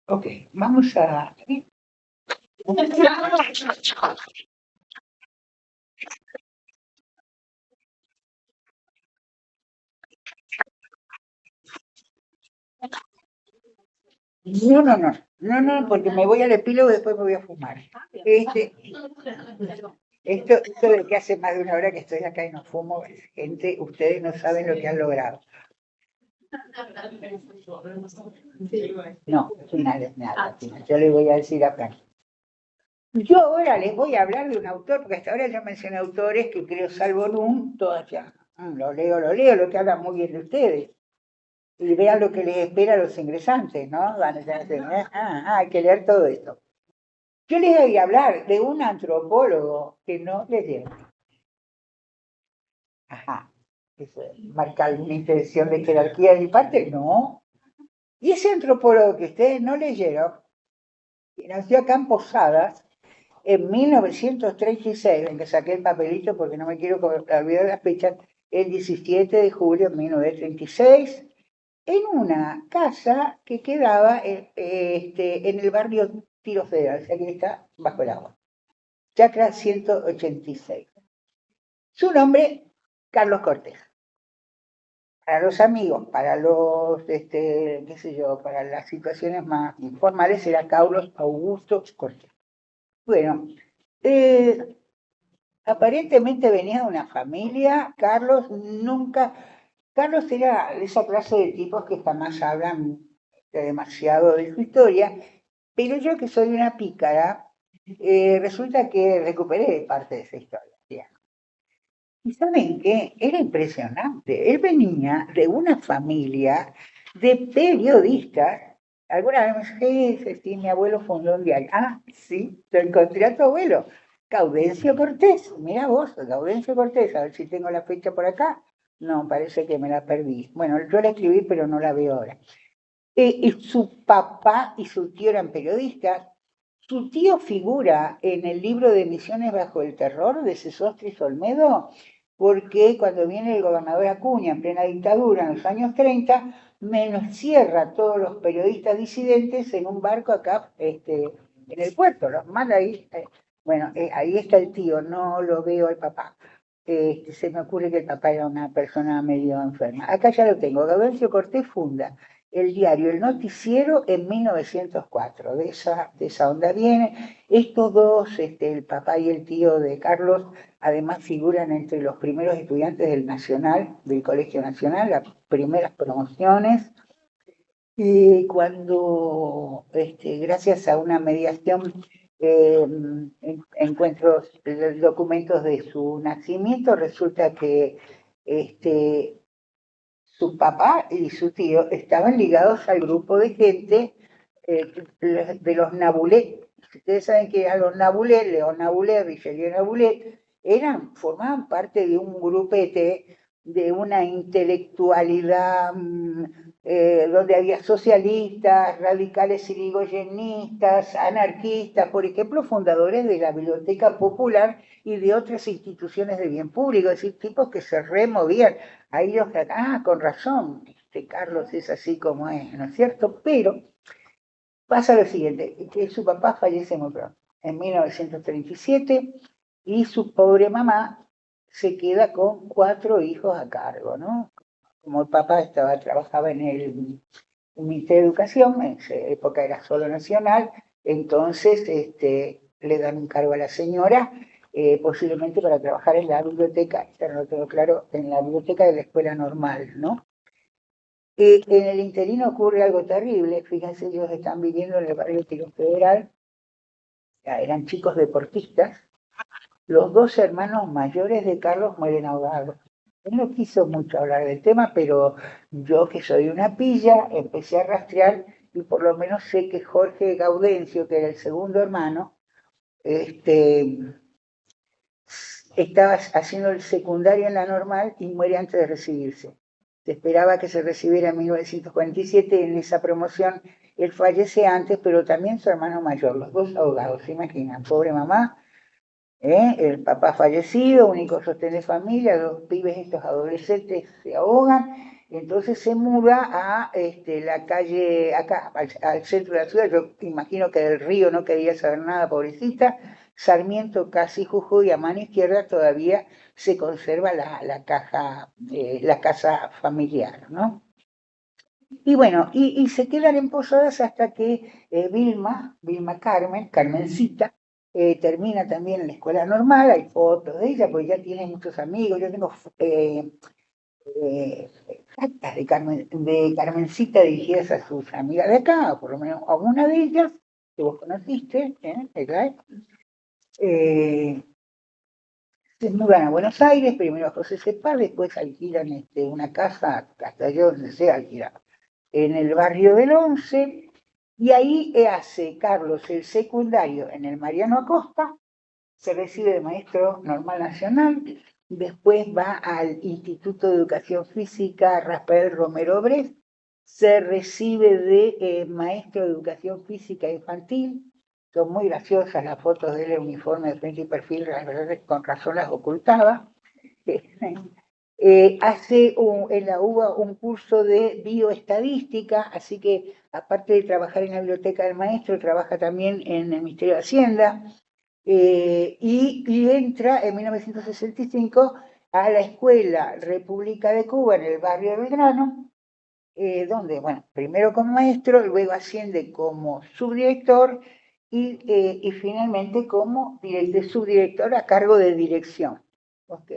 Ok, vamos a... No, porque me voy al epílogo y después me voy a fumar. Esto de que hace más de una hora que estoy acá y no fumo, gente, ustedes no saben lo que han logrado. No, finales nada. Yo les voy a decir a Fran. Yo ahora les voy a hablar de un autor, porque hasta ahora yo mencioné autores que creo, salvo Nun, todas ya. Lo leo, lo que hablan muy bien de ustedes. Y vean lo que les espera a los ingresantes, ¿no? Van a decir, hay que leer todo esto. Yo les voy a hablar de un antropólogo que no leyeron. Ajá. ¿Eso marca alguna intención de jerarquía de mi parte? No. Y ese antropólogo que ustedes no leyeron, que nació acá en Posadas, en 1936, en que saqué el papelito porque no me quiero olvidar las fechas, el 17 de julio de 1936, en una casa que quedaba en el barrio tiro federal, o sea que está bajo el agua. Chacra 186. Su nombre, Carlos Cortés. Para los amigos, para los, qué sé yo, para las situaciones más informales era Carlos Augusto Cortés. Bueno, aparentemente venía de una familia, Carlos era de esa clase de tipos que jamás hablan demasiado de su historia, pero yo que soy una pícara, resulta que recuperé parte de esa historia. ¿Y saben qué? Era impresionante. Él venía de una familia de periodistas. Alguna vez me dije, sí, mi abuelo fundó un diario. Ah, sí, lo encontré a tu abuelo. Gaudencio Cortés. Mira vos, Gaudencio Cortés. A ver si tengo la fecha por acá. No, parece que me la perdí. Bueno, yo la escribí, pero no la veo ahora. Y su papá y su tío eran periodistas. Su tío figura en el libro de Misiones bajo el terror de Sesostris Olmedo, porque cuando viene el gobernador Acuña en plena dictadura en los años 30, menos cierra a todos los periodistas disidentes en un barco acá en el puerto, los manda ahí. Bueno, ahí está el tío, no lo veo al papá. Se me ocurre que el papá era una persona medio enferma. Acá ya lo tengo. Gaudencio Cortés funda el diario El Noticiero en 1904. De esa onda viene. Estos dos, el papá y el tío de Carlos, además figuran entre los primeros estudiantes del Nacional, del Colegio Nacional, las primeras promociones. Y cuando, gracias a una mediación, encuentro documentos de su nacimiento, resulta que su papá y su tío estaban ligados al grupo de gente de los Nabulet. Ustedes saben que eran los Nabulet, León Nabulet, Richelieu Nabulet, formaban parte de un grupete de una intelectualidad donde había socialistas, radicales irigoyenistas, anarquistas, por ejemplo, fundadores de la Biblioteca Popular y de otras instituciones de bien público, es decir, tipos que se removían. Ahí con razón, Carlos es así como es, ¿no es cierto? Pero pasa lo siguiente, que su papá fallece muy pronto, en 1937, y su pobre mamá se queda con 4 hijos a cargo, ¿no? Como el papá trabajaba en el Ministerio de Educación, en esa época era solo nacional, entonces le dan un cargo a la señora, posiblemente para trabajar en la biblioteca, esto no lo tengo claro, en la biblioteca de la escuela normal, ¿no? En el interino ocurre algo terrible, fíjense, ellos están viviendo en el barrio Tiro Federal, eran chicos deportistas, los 2 hermanos mayores de Carlos mueren ahogados. Él no quiso mucho hablar del tema, pero yo que soy una pilla, empecé a rastrear y por lo menos sé que Jorge Gaudencio, que era el segundo hermano, estaba haciendo el secundario en la normal y muere antes de recibirse. Se esperaba que se recibiera en 1947, en esa promoción él fallece antes, pero también su hermano mayor, los 2 ahogados, ¿se imaginan? Pobre mamá, el papá fallecido, único sostén de familia, 2 pibes estos adolescentes se ahogan, y entonces se muda a la calle, acá, al centro de la ciudad. Yo imagino que del Río no quería saber nada, pobrecita. Sarmiento, casi Jujuy, a mano izquierda todavía se conserva la casa familiar, ¿no? Y bueno, y se quedan en Posadas hasta que Vilma Carmencita, termina también en la escuela normal. Hay fotos de ella, porque ya tiene muchos amigos. Yo tengo cartas de Carmencita dirigidas a sus amigas de acá, o por lo menos a una de ellas, que vos conociste, se mudan a Buenos Aires, primero a José Cepaz, después alquilan una casa, hasta yo donde sea alquilada, en el barrio del Once, y ahí hace Carlos el secundario en el Mariano Acosta, se recibe de maestro normal nacional, después va al Instituto de Educación Física Rafael Romero Brest, se recibe de maestro de Educación Física Infantil. Son muy graciosas las fotos de él en uniforme de frente y perfil, la verdad es que con razón las ocultaba. En la UBA un curso de bioestadística, así que aparte de trabajar en la biblioteca del maestro, trabaja también en el Ministerio de Hacienda, y entra en 1965 a la Escuela República de Cuba en el barrio de Belgrano, donde, bueno, primero como maestro, luego asciende como subdirector y finalmente como subdirector a cargo de dirección. Ok,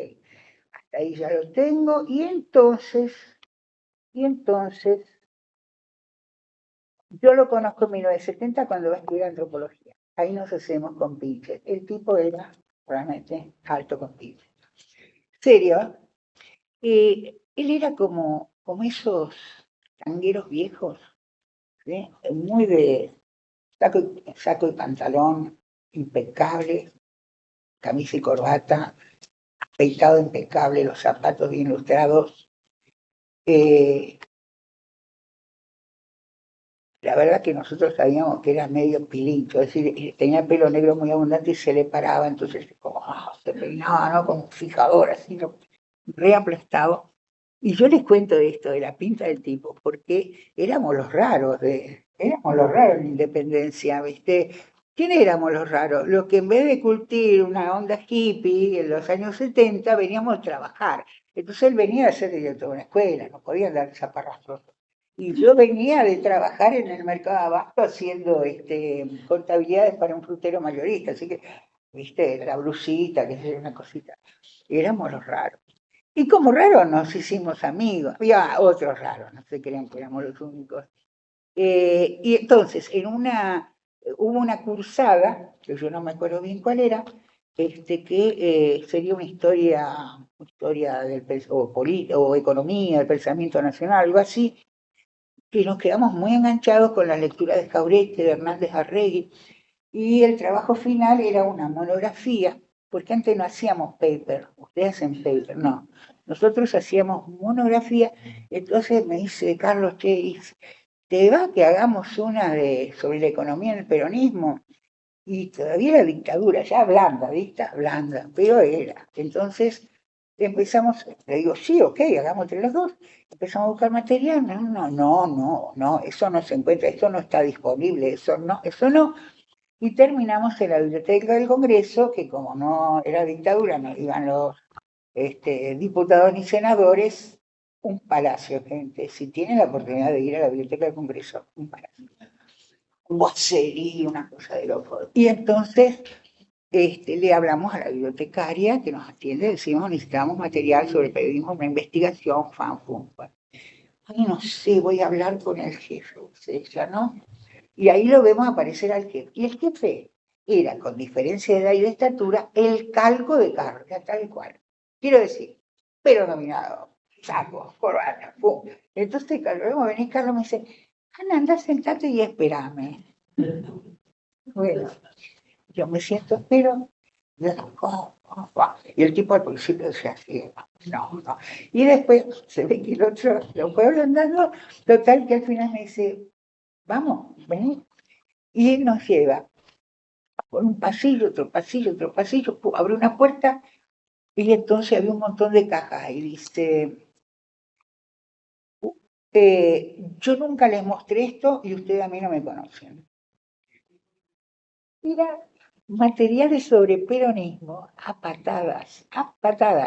hasta ahí ya lo tengo. Y entonces, yo lo conozco en 1970 cuando va a estudiar antropología. Ahí nos hacemos con pinches. El tipo era realmente alto con pinches. Serio, él era como esos tangueros viejos, ¿sí? Muy de saco y pantalón, impecable, camisa y corbata, peitado impecable, los zapatos bien lustrados. La verdad que nosotros sabíamos que era medio pilincho, es decir, tenía pelo negro muy abundante y se le paraba, entonces como se peinaba, ¿no? Como un fijador, así, ¿no? Reaplastado. Y yo les cuento esto de la pinta del tipo, porque éramos los raros en la Independencia, ¿viste? ¿Quién éramos los raros? Los que en vez de curtir una onda hippie en los años 70 veníamos a trabajar. Entonces él venía a ser director de una escuela, no podía andar zaparrastros. Y yo venía de trabajar en el mercado de abasto haciendo contabilidades para un frutero mayorista, así que, viste, la blusita, que es una cosita. Éramos los raros. Y como raros nos hicimos amigos. Había otros raros, no se crean que éramos los únicos. Y entonces, hubo una cursada, que yo no me acuerdo bien cuál era, que sería una historia o economía del pensamiento nacional, algo así, que nos quedamos muy enganchados con la lectura de Jauretche, de Hernández Arregui, y el trabajo final era una monografía, porque antes no hacíamos paper, ustedes hacen paper, no. Nosotros hacíamos monografía, entonces me dice Carlos, che, ¿te va que hagamos una sobre la economía en el peronismo? Y todavía era dictadura, ya blanda, pero era. Entonces empezamos, le digo, sí, ok, hagamos entre los dos. Empezamos a buscar material, no, eso no se encuentra, esto no está disponible, eso no. Y terminamos en la Biblioteca del Congreso, que como no era dictadura, no iban los diputados ni senadores, un palacio, gente. Si tienen la oportunidad de ir a la Biblioteca del Congreso, un palacio. Un bocería, una cosa de loco. Y entonces le hablamos a la bibliotecaria que nos atiende, decimos, necesitamos material sobre el periodismo, una investigación, fanfum. Ay, no sé, voy a hablar con el jefe, ella, ¿no? Y ahí lo vemos aparecer al jefe. Y el jefe era, con diferencia de edad y de estatura, el calco de Carlos, tal cual. Quiero decir, pero nominado, saco, corbata, pum. Entonces, luego venís, Carlos me dice, Ana, anda, sentate y espérame. Bueno, yo me siento, espero. Y el tipo al principio decía así, no. Y después se ve que el otro lo fue andando, total que al final me dice, vamos, vení. Y él nos lleva por un pasillo, otro pasillo, abre una puerta y entonces había un montón de cajas y dice, yo nunca les mostré esto y ustedes a mí no me conocen. Mira, materiales sobre peronismo a patadas.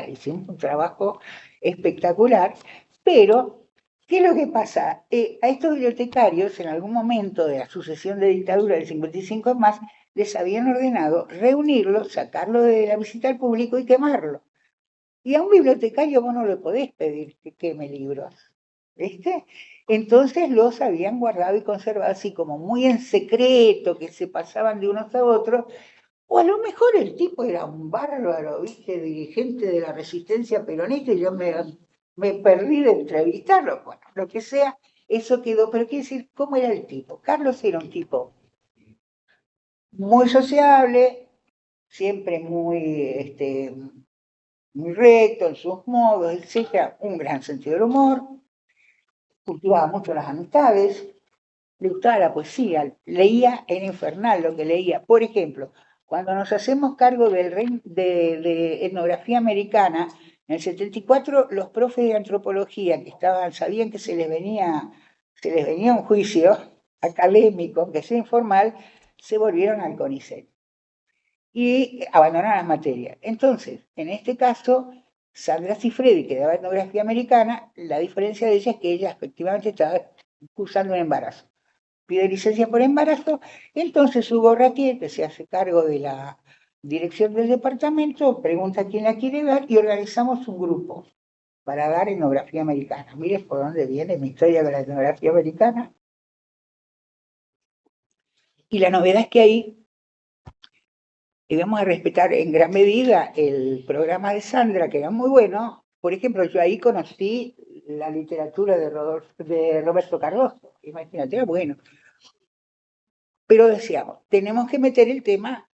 Hicimos un trabajo espectacular, pero ¿qué es lo que pasa? A estos bibliotecarios, en algún momento de la sucesión de dictadura del 55 en más, les habían ordenado reunirlo, sacarlo de la visita al público y quemarlo. Y a un bibliotecario vos no le podés pedir que queme libros, ¿viste? Entonces los habían guardado y conservado así como muy en secreto, que se pasaban de unos a otros, o a lo mejor el tipo era un bárbaro, ¿viste? Dirigente de la resistencia peronista y yo me perdí de entrevistarlo, bueno, lo que sea, eso quedó, pero quiere decir, ¿cómo era el tipo? Carlos era un tipo muy sociable, siempre muy recto en sus modos, etcétera, un gran sentido del humor, cultivaba mucho las amistades, le gustaba la poesía, leía en infernal lo que leía. Por ejemplo, cuando nos hacemos cargo de etnografía americana, En el 74 los profes de antropología que sabían que se les venía un juicio académico, aunque sea informal, se volvieron al CONICET y abandonaron las materias. Entonces, en este caso, Sandra Cifredi, que daba etnografía americana, la diferencia de ella es que ella efectivamente estaba cursando un embarazo. Pide licencia por embarazo, entonces Hugo Raquiel, que se hace cargo de la dirección del departamento, pregunta quién la quiere dar y organizamos un grupo para dar etnografía americana. Miren por dónde viene mi historia de la etnografía americana. Y la novedad es que ahí íbamos a respetar en gran medida el programa de Sandra, que era muy bueno. Por ejemplo, yo ahí conocí la literatura de Roberto Cardoso. Imagínate, era bueno. Pero decíamos, tenemos que meter el tema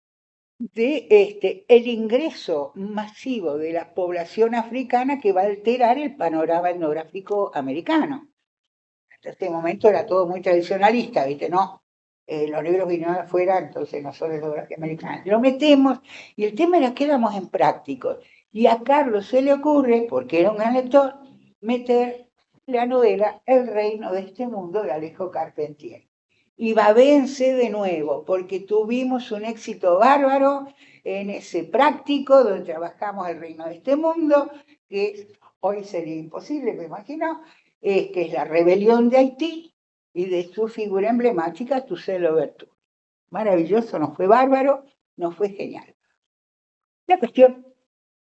de el ingreso masivo de la población africana que va a alterar el panorama etnográfico americano. Hasta este momento era todo muy tradicionalista, ¿viste? No, los negros vinieron afuera, entonces no son etnografía americana. Lo metemos y el tema era que éramos en prácticos. Y a Carlos se le ocurre, porque era un gran lector, meter la novela El reino de este mundo de Alejo Carpentier. Y Babense de nuevo, porque tuvimos un éxito bárbaro en ese práctico donde trabajamos El reino de este mundo, que hoy sería imposible, me imagino, que es la rebelión de Haití y de su figura emblemática, Toussaint Louverture. Maravilloso, nos fue bárbaro, nos fue genial. La cuestión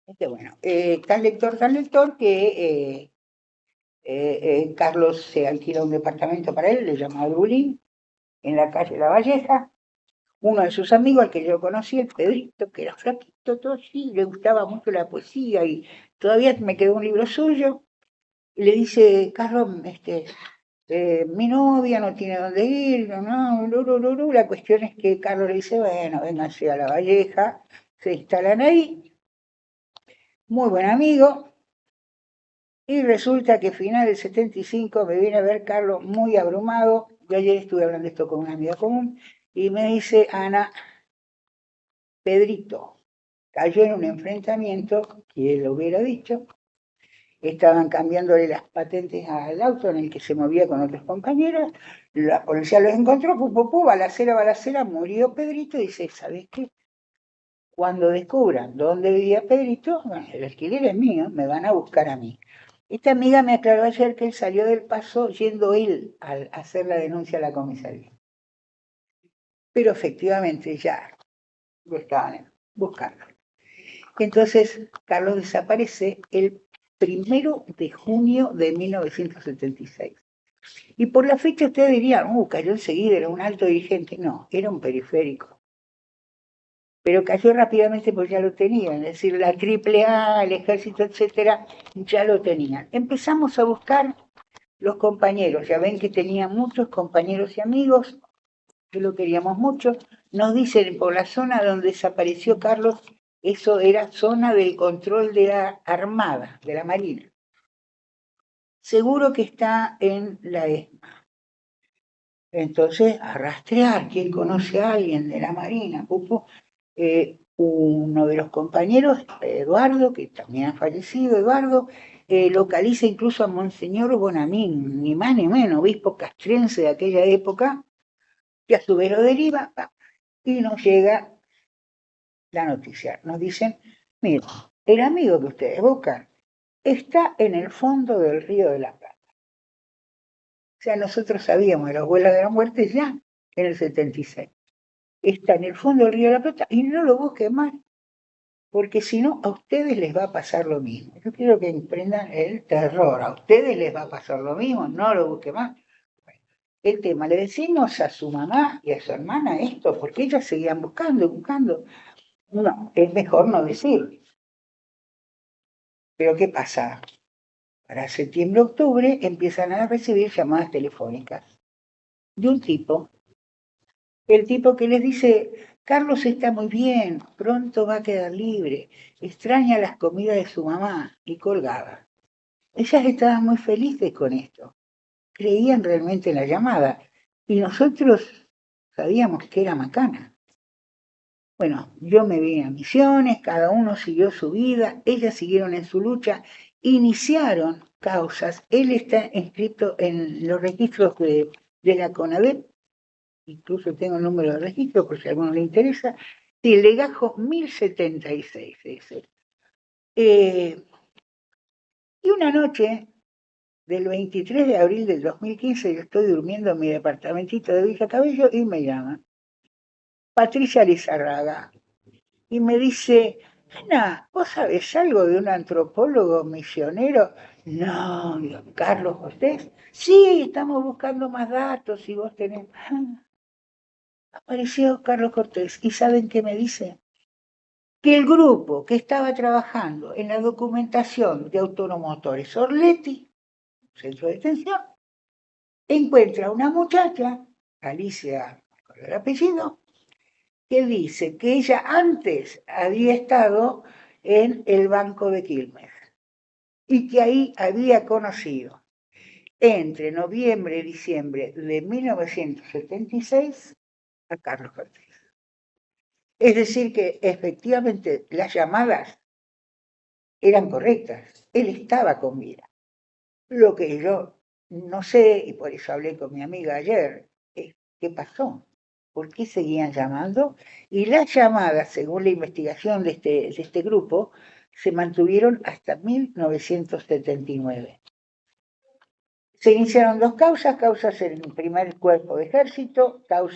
es que, bueno, tan lector, que Carlos se alquila un departamento para él, le llama Bulín, en la calle La Valleja. Uno de sus amigos, al que yo conocí, el Pedrito, que era flaquito, todo así, le gustaba mucho la poesía y todavía me quedó un libro suyo. Y le dice, Carlos, mi novia no tiene dónde ir, no. La cuestión es que Carlos le dice, bueno, vénganse a La Valleja, se instalan ahí, muy buen amigo, y resulta que final del 75 me viene a ver Carlos muy abrumado. Yo ayer estuve hablando de esto con una amiga común, y me dice, Ana, Pedrito cayó en un enfrentamiento, que él lo hubiera dicho, estaban cambiándole las patentes al auto en el que se movía con otros compañeros, la policía los encontró, balacera, murió Pedrito, y dice, ¿sabes qué? Cuando descubran dónde vivía Pedrito, bueno, el alquiler es mío, me van a buscar a mí. Esta amiga me aclaró ayer que él salió del Paso yendo él a hacer la denuncia a la comisaría. Pero efectivamente ya lo estaban buscando. Entonces, Carlos desaparece el 1 de junio de 1976. Y por la fecha ustedes dirían, cayó enseguida, era un alto dirigente. No, era un periférico. Pero cayó rápidamente porque ya lo tenían, es decir, la AAA, el ejército, etcétera, ya lo tenían. Empezamos a buscar los compañeros, ya ven que tenía muchos compañeros y amigos, que lo queríamos mucho. Nos dicen por la zona donde desapareció Carlos, eso era zona del control de la Armada, de la Marina. Seguro que está en la ESMA. Entonces, a rastrear, ¿quién conoce a alguien de la Marina? Uno de los compañeros, Eduardo, que también ha fallecido, Eduardo, localiza incluso a Monseñor Bonamín, ni más ni menos, obispo castrense de aquella época, que a su vez lo deriva, y nos llega la noticia. Nos dicen, miren, el amigo que ustedes buscan está en el fondo del Río de la Plata. O sea, nosotros sabíamos de los vuelos de la muerte ya en el 76. Está en el fondo del Río de la Plata y no lo busquen más, porque si no, a ustedes les va a pasar lo mismo. Yo quiero que emprendan el terror. A ustedes les va a pasar lo mismo, no lo busquen más. Bueno, el tema, le decimos a su mamá y a su hermana esto, porque ellas seguían buscando. No, es mejor no decir. Pero ¿qué pasa? Para septiembre-octubre empiezan a recibir llamadas telefónicas de un tipo. El tipo que les dice, Carlos está muy bien, pronto va a quedar libre, extraña las comidas de su mamá, y colgaba. Ellas estaban muy felices con esto, creían realmente en la llamada, y nosotros sabíamos que era macana. Bueno, yo me vine a Misiones, cada uno siguió su vida, ellas siguieron en su lucha, iniciaron causas. Él está inscrito en los registros de la CONADEP, incluso tengo el número de registro por si a alguno le interesa, y el legajo 1076, dice. Y una noche del 23 de abril del 2015, yo estoy durmiendo en mi departamentito de Villa Cabello y me llaman Patricia Lizarraga y me dice, Ana, ¿vos sabés algo de un antropólogo misionero? No, digo, Carlos Cortés. Sí, estamos buscando más datos y vos tenés... Apareció Carlos Cortés y ¿saben qué me dice? Que el grupo que estaba trabajando en la documentación de automotores Orleti, centro de detención, encuentra una muchacha, Alicia, con el apellido, que dice que ella antes había estado en el Banco de Quilmes y que ahí había conocido entre noviembre y diciembre de 1976 a Carlos Cortés. Es decir, que efectivamente las llamadas eran correctas. Él estaba con vida. Lo que yo no sé, y por eso hablé con mi amiga ayer, es qué pasó. ¿Por qué seguían llamando? Y las llamadas, según la investigación de este grupo, se mantuvieron hasta 1979. Se iniciaron dos causas en el primer cuerpo de ejército, la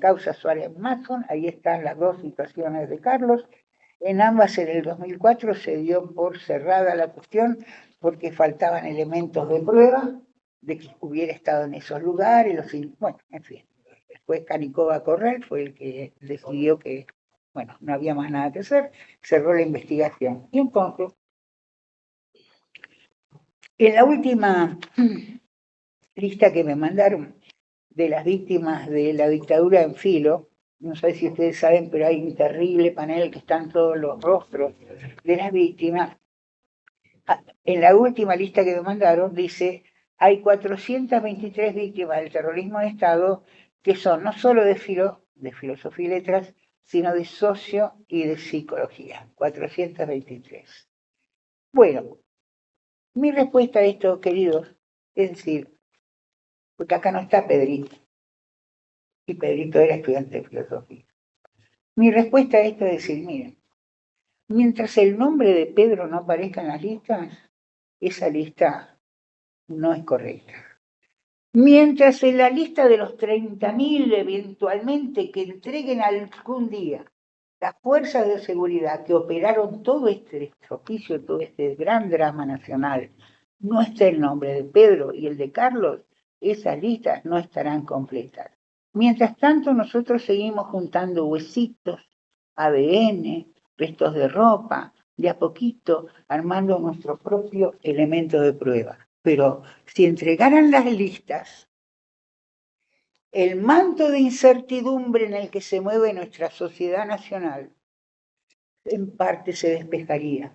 causa Suárez Mason, ahí están las dos situaciones de Carlos. En ambas, en el 2004, se dio por cerrada la cuestión porque faltaban elementos de prueba de que hubiera estado en esos lugares. Bueno, en fin. Después Canicova Corral fue el que decidió que, bueno, no había más nada que hacer, cerró la investigación. Y entonces, en la última lista que me mandaron de las víctimas de la dictadura en filo, no sé si ustedes saben, pero hay un terrible panel que están todos los rostros de las víctimas. En la última lista que me mandaron dice, hay 423 víctimas del terrorismo de Estado que son no solo de filosofía y letras, sino de socio y de psicología. 423. Bueno, mi respuesta a esto, queridos, es decir, porque acá no está Pedrito, y Pedrito era estudiante de filosofía. Mi respuesta a esto es decir, miren, mientras el nombre de Pedro no aparezca en las listas, esa lista no es correcta. Mientras en la lista de los 30.000 eventualmente que entreguen algún día las fuerzas de seguridad que operaron todo este estropicio, todo este gran drama nacional, no está el nombre de Pedro y el de Carlos, esas listas no estarán completas. Mientras tanto, nosotros seguimos juntando huesitos, ADN, restos de ropa, de a poquito armando nuestro propio elemento de prueba. Pero si entregaran las listas, el manto de incertidumbre en el que se mueve nuestra sociedad nacional, en parte se despejaría.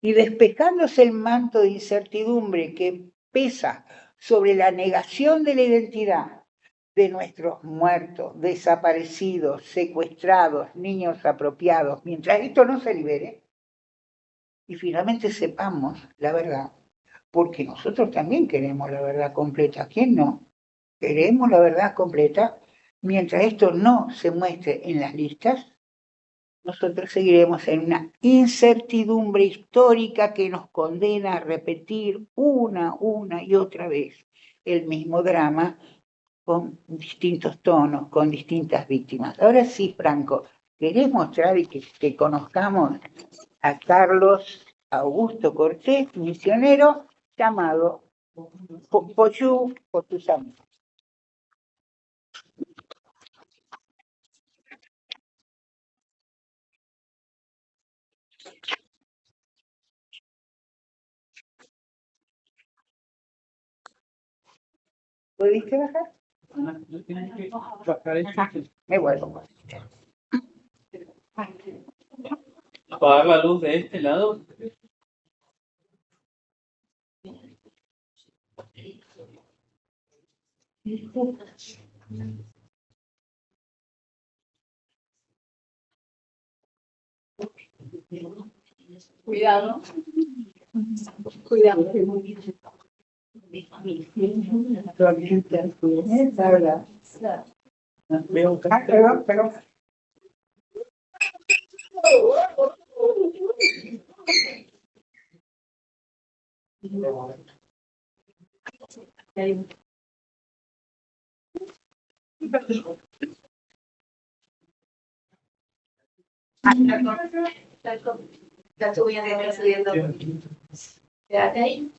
Y despejándose el manto de incertidumbre que pesa sobre la negación de la identidad de nuestros muertos, desaparecidos, secuestrados, niños apropiados, mientras esto no se libere, y finalmente sepamos la verdad, porque nosotros también queremos la verdad completa. ¿Quién no? Queremos la verdad completa. Mientras esto no se muestre en las listas, nosotros seguiremos en una incertidumbre histórica que nos condena a repetir una y otra vez el mismo drama con distintos tonos, con distintas víctimas. Ahora sí, Franco, ¿querés mostrar y que conozcamos a Carlos Augusto Cortés, misionero, llamado Poyú por tus amigos? ¿Pudiste bajar? Me vuelvo. Apagar la luz de este lado. Cuidado. Cuidado. Veo un perdón. Está subiendo. Quédate ahí.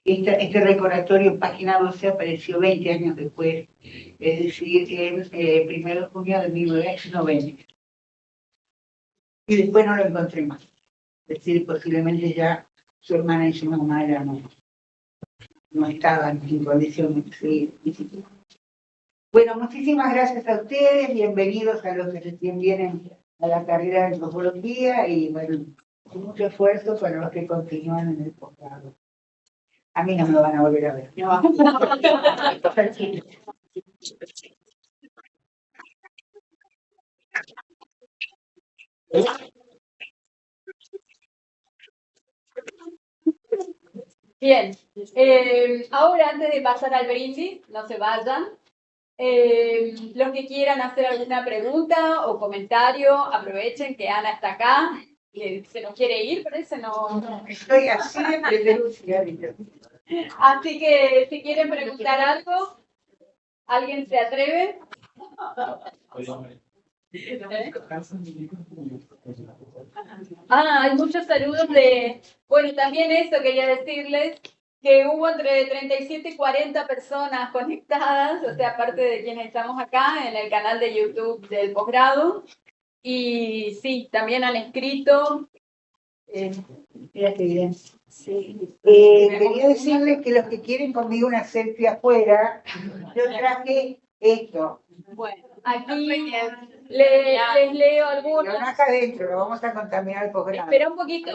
Este recordatorio en página 12 apareció 20 años después, es decir, en 1 de junio de 1990. Y después no lo encontré más. Es decir, posiblemente ya su hermana y su mamá no estaban en condiciones de seguir. Bueno, muchísimas gracias a ustedes, bienvenidos a los que recién vienen a la carrera de antropología y bueno, mucho esfuerzo para los que continúan en el posgrado. A mí no me van a volver a ver. No. Bien, ahora antes de pasar al brindis, no se vayan. Los que quieran hacer alguna pregunta o comentario, aprovechen que Ana está acá. Se nos quiere ir, parece, no. Estoy así de presencial. Así que si quieren preguntar algo, ¿alguien se atreve? Hay muchos saludos de... Bueno, también eso quería decirles, que hubo entre 37 y 40 personas conectadas, o sea, aparte de quienes estamos acá en el canal de YouTube del posgrado. Y sí, también han escrito. Mira qué bien. Sí. Quería decirles que los que quieren conmigo una selfie afuera, yo traje esto. Bueno, aquí les leo algunos. Pero no acá adentro, lo vamos a contaminar el posgrado. Espera un poquito.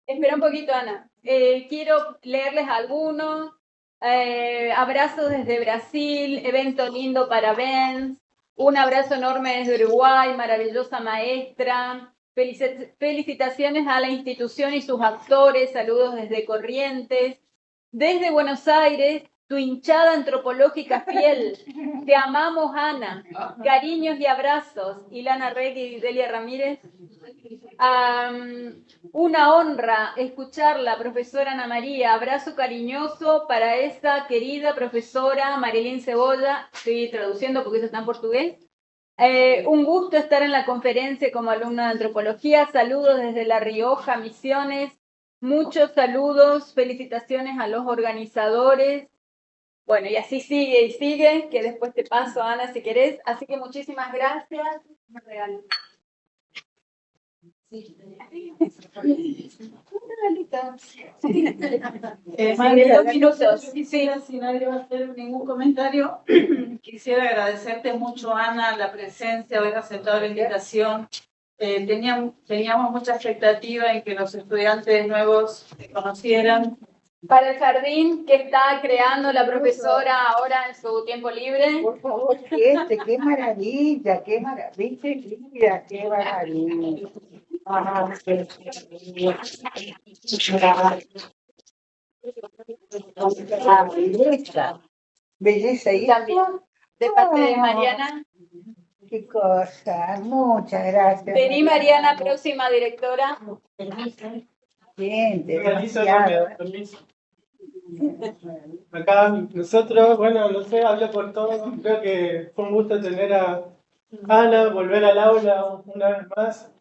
Espera un poquito, Ana. Quiero leerles algunos. Abrazos desde Brasil, evento lindo para Benz. Un abrazo enorme desde Uruguay, maravillosa maestra. Felicitaciones a la institución y sus actores. Saludos desde Corrientes. Desde Buenos Aires, tu hinchada antropológica fiel. Te amamos, Ana. Cariños y abrazos. Ilana Regui y Delia Ramírez. Una honra escucharla, profesora Ana María. Abrazo cariñoso para esa querida profesora Marilyn Cebolla. Estoy traduciendo porque eso está en portugués. Un gusto estar en la conferencia como alumna de antropología. Saludos desde La Rioja, Misiones. Muchos saludos, felicitaciones a los organizadores. Bueno, y así sigue y sigue, que después te paso, Ana, si querés. Así que muchísimas gracias. Más de 2 minutos. Quisiera, si nadie va a hacer ningún comentario, quisiera agradecerte mucho, Ana, la presencia, haber aceptado la invitación. Teníamos mucha expectativa en que los estudiantes nuevos te conocieran. Para el jardín que está creando la profesora ahora en su tiempo libre. Por favor, qué maravilla, qué maravilla, qué maravilla. Belleza y También de parte de Mariana. Qué cosa, muchas gracias. Vení, Mariana, próxima directora. Bien, Permiso, demasiado. permiso. Acá nosotros, bueno, no sé, hablo por todos. Creo que fue un gusto tener a Ana, volver al aula una vez más.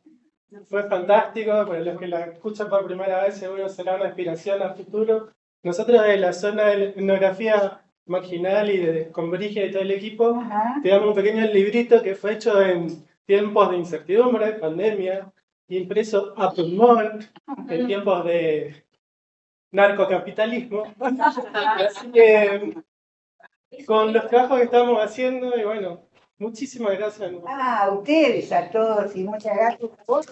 Fue fantástico, para los que la escuchan por primera vez seguro será una inspiración a futuro. Nosotros de la zona de etnografía marginal y con Brigia y todo el equipo, tenemos un pequeño librito que fue hecho en tiempos de incertidumbre, pandemia, impreso a pulmón, en tiempos de narcocapitalismo. Así que con los trabajos que estamos haciendo, y bueno, muchísimas gracias. A ustedes, a todos, y muchas gracias a vos.